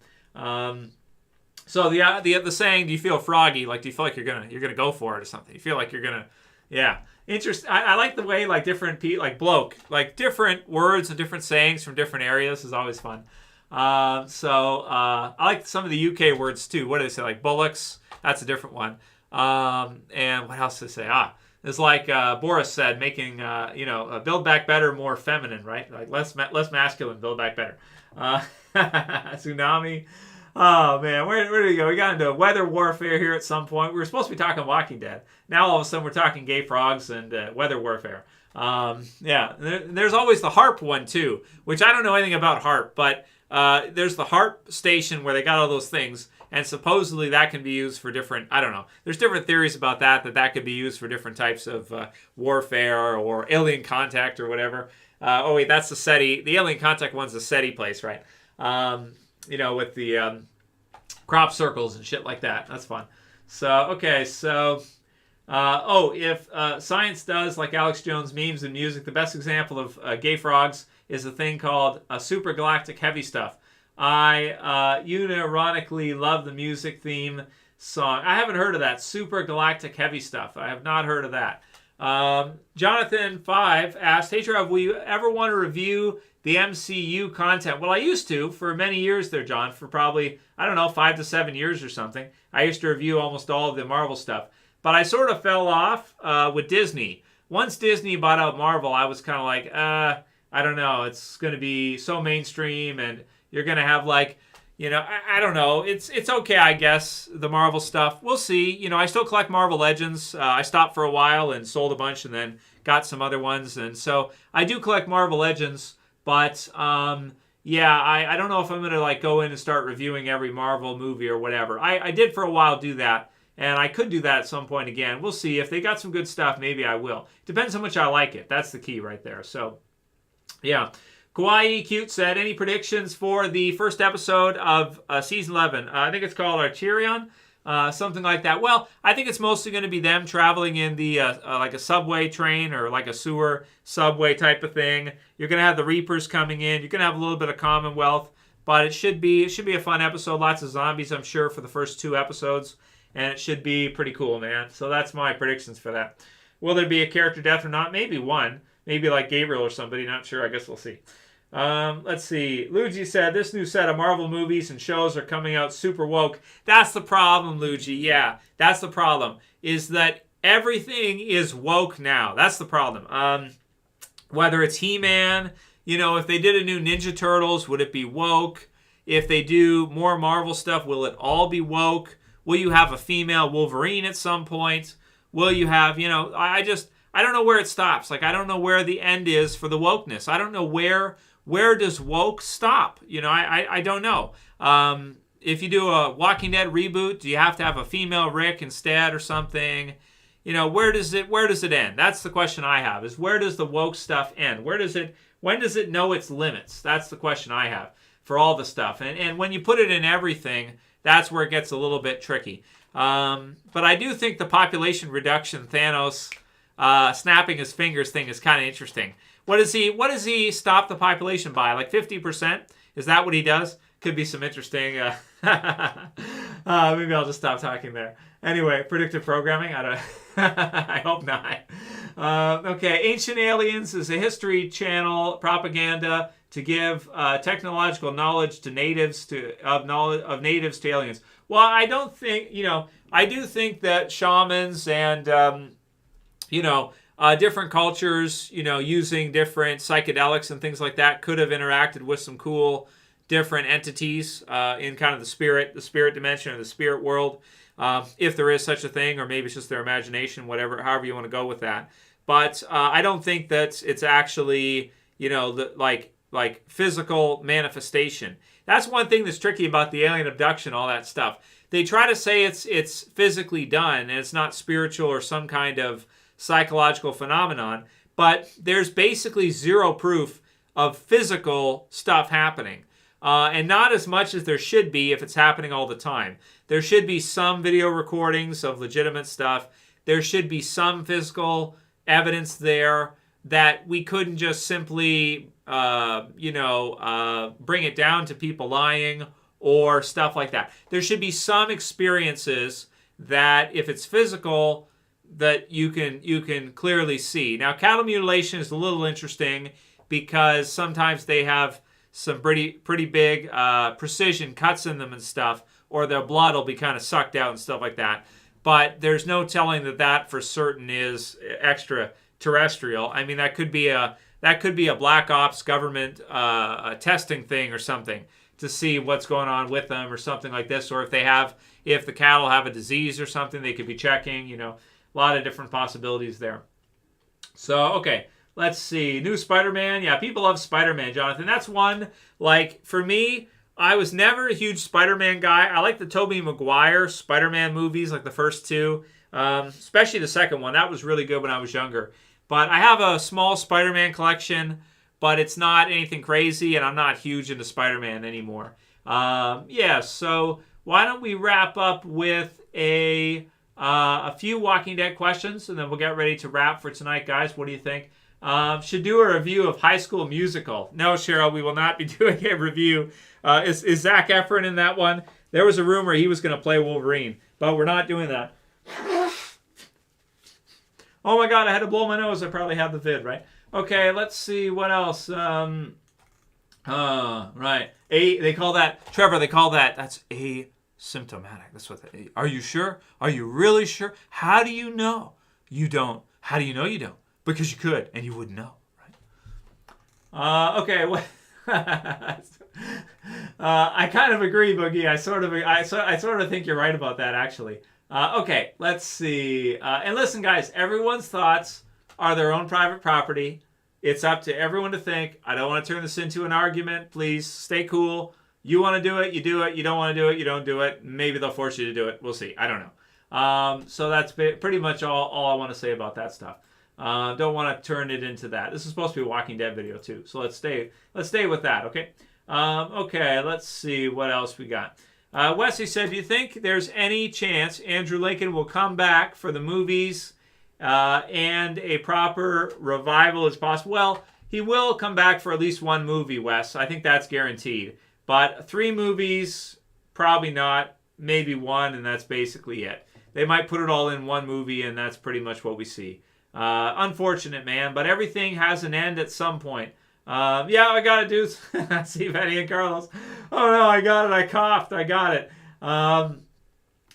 So the saying, do you feel froggy? Like, do you feel like you're gonna go for it or something? You feel like you're gonna Yeah. Interesting. I like the way like different like bloke, like different words and different sayings from different areas is always fun. I like some of the UK words too. What do they say? Like bullocks. That's a different one. And what else do they say? It's like Boris said, making build back better, more feminine, right? Like less masculine, build back better. Tsunami. Oh man, where do we go? We got into weather warfare here at some point. We were supposed to be talking Walking Dead. Now all of a sudden we're talking gay frogs and weather warfare. There's always the HARP one too, which I don't know anything about HARP, but there's the HARP station where they got all those things, and supposedly that can be used for different, I don't know. There's different theories about that could be used for different types of warfare or alien contact or whatever. That's the SETI. The alien contact one's the SETI place, right? With the crop circles and shit like that. That's fun. If science does like Alex Jones memes and music, the best example of gay frogs is a thing called super galactic heavy stuff. I unironically love the music theme song. I haven't heard of that. Super galactic heavy stuff. I have not heard of that. Jonathan5 asked, hey Trev, will you ever want to review the MCU content? Well, I used to for many years there, John, for probably, 5 to 7 years or something. I used to review almost all of the Marvel stuff. But I sort of fell off with Disney. Once Disney bought out Marvel, I was kind of like, I don't know. It's going to be so mainstream and you're going to have I don't know. It's okay, I guess, the Marvel stuff. We'll see. I still collect Marvel Legends. I stopped for a while and sold a bunch and then got some other ones. And so I do collect Marvel Legends. But, I don't know if I'm going to go in and start reviewing every Marvel movie or whatever. I did for a while do that, and I could do that at some point again. We'll see. If they got some good stuff, maybe I will. Depends how much I like it. That's the key right there. So, yeah. Kawaii Cute said, any predictions for the first episode of Season 11? I think it's called Arterion. Something like that. Well, I think it's mostly going to be them traveling in the like a subway train or like a sewer subway type of thing. You're going to have the Reapers coming in. You're going to have a little bit of Commonwealth, but it should be a fun episode. Lots of zombies, I'm sure, for the first 2 episodes, and it should be pretty cool, man. So that's my predictions for that. Will there be a character death or not? Maybe one. Maybe like Gabriel or somebody. Not sure. I guess we'll see. Let's see. Luigi said, this new set of Marvel movies and shows are coming out super woke. That's the problem, Luigi. Yeah, that's the problem. Is that everything is woke now. That's the problem. Whether it's He-Man, if they did a new Ninja Turtles, would it be woke? If they do more Marvel stuff, will it all be woke? Will you have a female Wolverine at some point? Will you have, I don't know where it stops. I don't know where the end is for the wokeness. I don't know where does woke stop? I don't know. If you do a Walking Dead reboot, do you have to have a female Rick instead or something? Where does it end? That's the question I have, is where does the woke stuff end? When does it know its limits? That's the question I have for all the stuff. And when you put it in everything, that's where it gets a little bit tricky. But I do think the population reduction Thanos snapping his fingers thing is kind of interesting. What does he stop the population by? 50%? Is that what he does? Could be some interesting. Maybe I'll just stop talking there. Anyway, predictive programming. I don't. I hope not. Okay, Ancient Aliens is a history channel propaganda to give technological knowledge to natives of natives to aliens. Well, I don't think I do think that shamans and different cultures, using different psychedelics and things like that could have interacted with some cool different entities in kind of the spirit dimension or the spirit world, if there is such a thing, or maybe it's just their imagination, however you want to go with that. But I don't think that it's actually, like physical manifestation. That's one thing that's tricky about the alien abduction, all that stuff. They try to say it's physically done and it's not spiritual or some kind of psychological phenomenon, but there's basically zero proof of physical stuff happening. And not as much as there should be if it's happening all the time. There should be some video recordings of legitimate stuff. There should be some physical evidence there that we couldn't just simply, bring it down to people lying or stuff like that. There should be some experiences that, if it's physical, that you can clearly see. Now, cattle mutilation is a little interesting because sometimes they have some pretty big precision cuts in them and stuff, or their blood will be kind of sucked out and stuff like that. But there's no telling that for certain is extraterrestrial. I mean, that could be a black ops government testing thing or something to see what's going on with them or something like this. Or if the cattle have a disease or something, they could be checking. You know, a lot of different possibilities there. So, okay, let's see. New Spider-Man. Yeah, people love Spider-Man, Jonathan. That's one, like, for me, I was never a huge Spider-Man guy. I like the Tobey Maguire Spider-Man movies, like the first two, especially the second one. That was really good when I was younger. But I have a small Spider-Man collection, but it's not anything crazy, and I'm not huge into Spider-Man anymore. Yeah, so why don't we wrap up with a few Walking Dead questions, and then we'll get ready to wrap for tonight, guys. What do you think? Should do a review of High School Musical. No, Cheryl, we will not be doing a review. Is Zac Efron in that one? There was a rumor he was going to play Wolverine, but we're not doing that. Oh my God, I had to blow my nose. I probably have the vid, right? Okay, let's see what else. Right. They call that, Trevor, that's asymptomatic. That's what are you sure? Are you really sure? How do you know? You don't. How do you know you don't? Because you could, and you wouldn't know, right? Okay, well, I kind of agree, Boogie. I sort of think you're right about that, actually. Okay, let's see. And listen, guys, everyone's thoughts are their own private property. It's up to everyone to think. I don't want to turn this into an argument. Please stay cool. You want to do it, you do it. You don't want to do it, you don't do it. Maybe they'll force you to do it. We'll see. I don't know. So that's pretty much all I want to say about that stuff. Don't want to turn it into that. This is supposed to be a Walking Dead video too, so let's stay with that. Okay. Okay. Let's see what else we got. Wesley said, "Do you think there's any chance Andrew Lincoln will come back for the movies and a proper revival is possible?" Well, he will come back for at least one movie, Wes. I think that's guaranteed. But 3 movies, probably not. Maybe 1, and that's basically it. They might put it all in one movie, and that's pretty much what we see. Unfortunate, man, but everything has an end at some point. Yeah, I got it, dudes. See Betty and Carlos. Oh no, I got it. I coughed. I got it.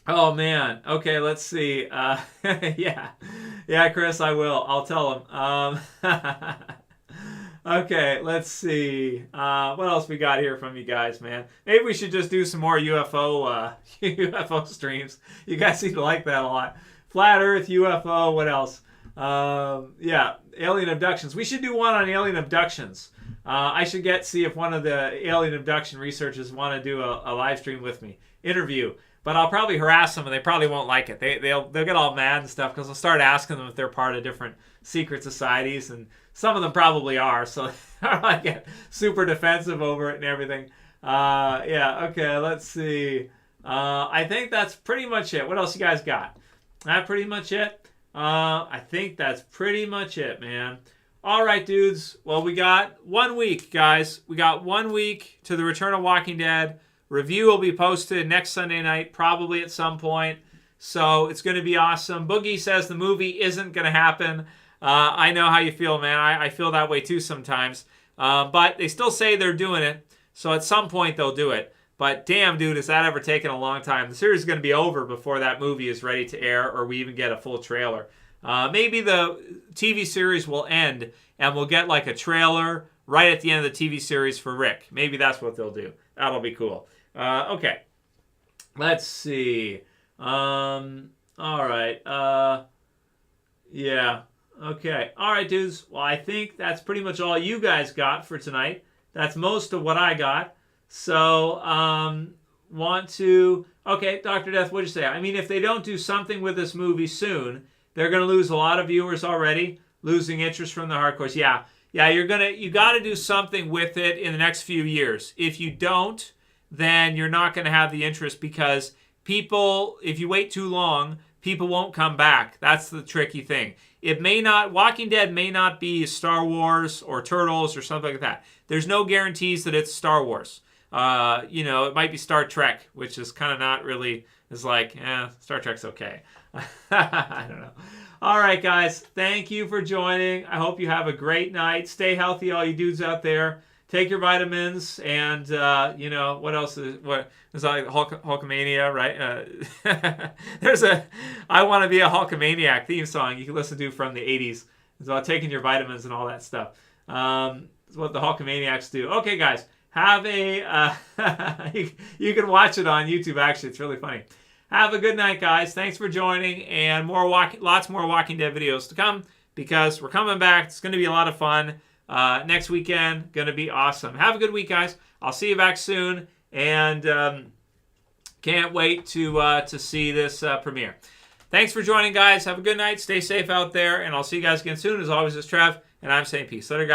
Oh man. Okay, let's see. Yeah, Chris, I will. I'll tell him. Okay, let's see. What else we got here from you guys, man? Maybe we should just do some more UFO UFO streams. You guys seem to like that a lot. Flat Earth, UFO. What else? Yeah, alien abductions. We should do one on alien abductions. I should see if one of the alien abduction researchers want to do a live stream with me, interview. But I'll probably harass them, and they probably won't like it. They'll get all mad and stuff because I'll start asking them if they're part of different secret societies, and some of them probably are. So I get super defensive over it and everything. Yeah. Okay. Let's see. I think that's pretty much it. What else you guys got? That pretty much it. I think that's pretty much it, man. All right, dudes. Well, we got 1 week, guys. We got 1 week to the return of Walking Dead. Review will be posted next Sunday night, probably at some point. So it's going to be awesome. Boogie says the movie isn't going to happen. I know how you feel, man. I feel that way too sometimes. But they still say they're doing it. So at some point they'll do it. But damn, dude, has that ever taken a long time? The series is going to be over before that movie is ready to air or we even get a full trailer. Maybe the TV series will end and we'll get like a trailer right at the end of the TV series for Rick. Maybe that's what they'll do. That'll be cool. Okay. Let's see. All right. Yeah. Okay. All right, dudes. Well, I think that's pretty much all you guys got for tonight. That's most of what I got. So, okay, Dr. Death, what'd you say? I mean, if they don't do something with this movie soon, they're going to lose a lot of viewers already, losing interest from the hardcores. Yeah, you got to do something with it in the next few years. If you don't, then you're not going to have the interest because people, if you wait too long, people won't come back. That's the tricky thing. Walking Dead may not be Star Wars or Turtles or something like that. There's no guarantees that it's Star Wars. It might be Star Trek, which is kind of not really, is like, Star Trek's okay. I don't know. All right, guys. Thank you for joining. I hope you have a great night. Stay healthy, all you dudes out there. Take your vitamins, and you know what else is what is like Hulkamania, right? There's a "I Want to Be a Hulkamaniac" theme song you can listen to from the '80s. It's about taking your vitamins and all that stuff. It's what the Hulkamaniacs do. Okay, guys, have a you can watch it on YouTube. Actually, it's really funny. Have a good night, guys. Thanks for joining, and lots more Walking Dead videos to come because we're coming back. It's going to be a lot of fun. Next weekend, going to be awesome. Have a good week, guys. I'll see you back soon, and can't wait to see this premiere. Thanks for joining, guys. Have a good night. Stay safe out there, and I'll see you guys again soon. As always, it's Trev, and I'm saying peace. Later, guys.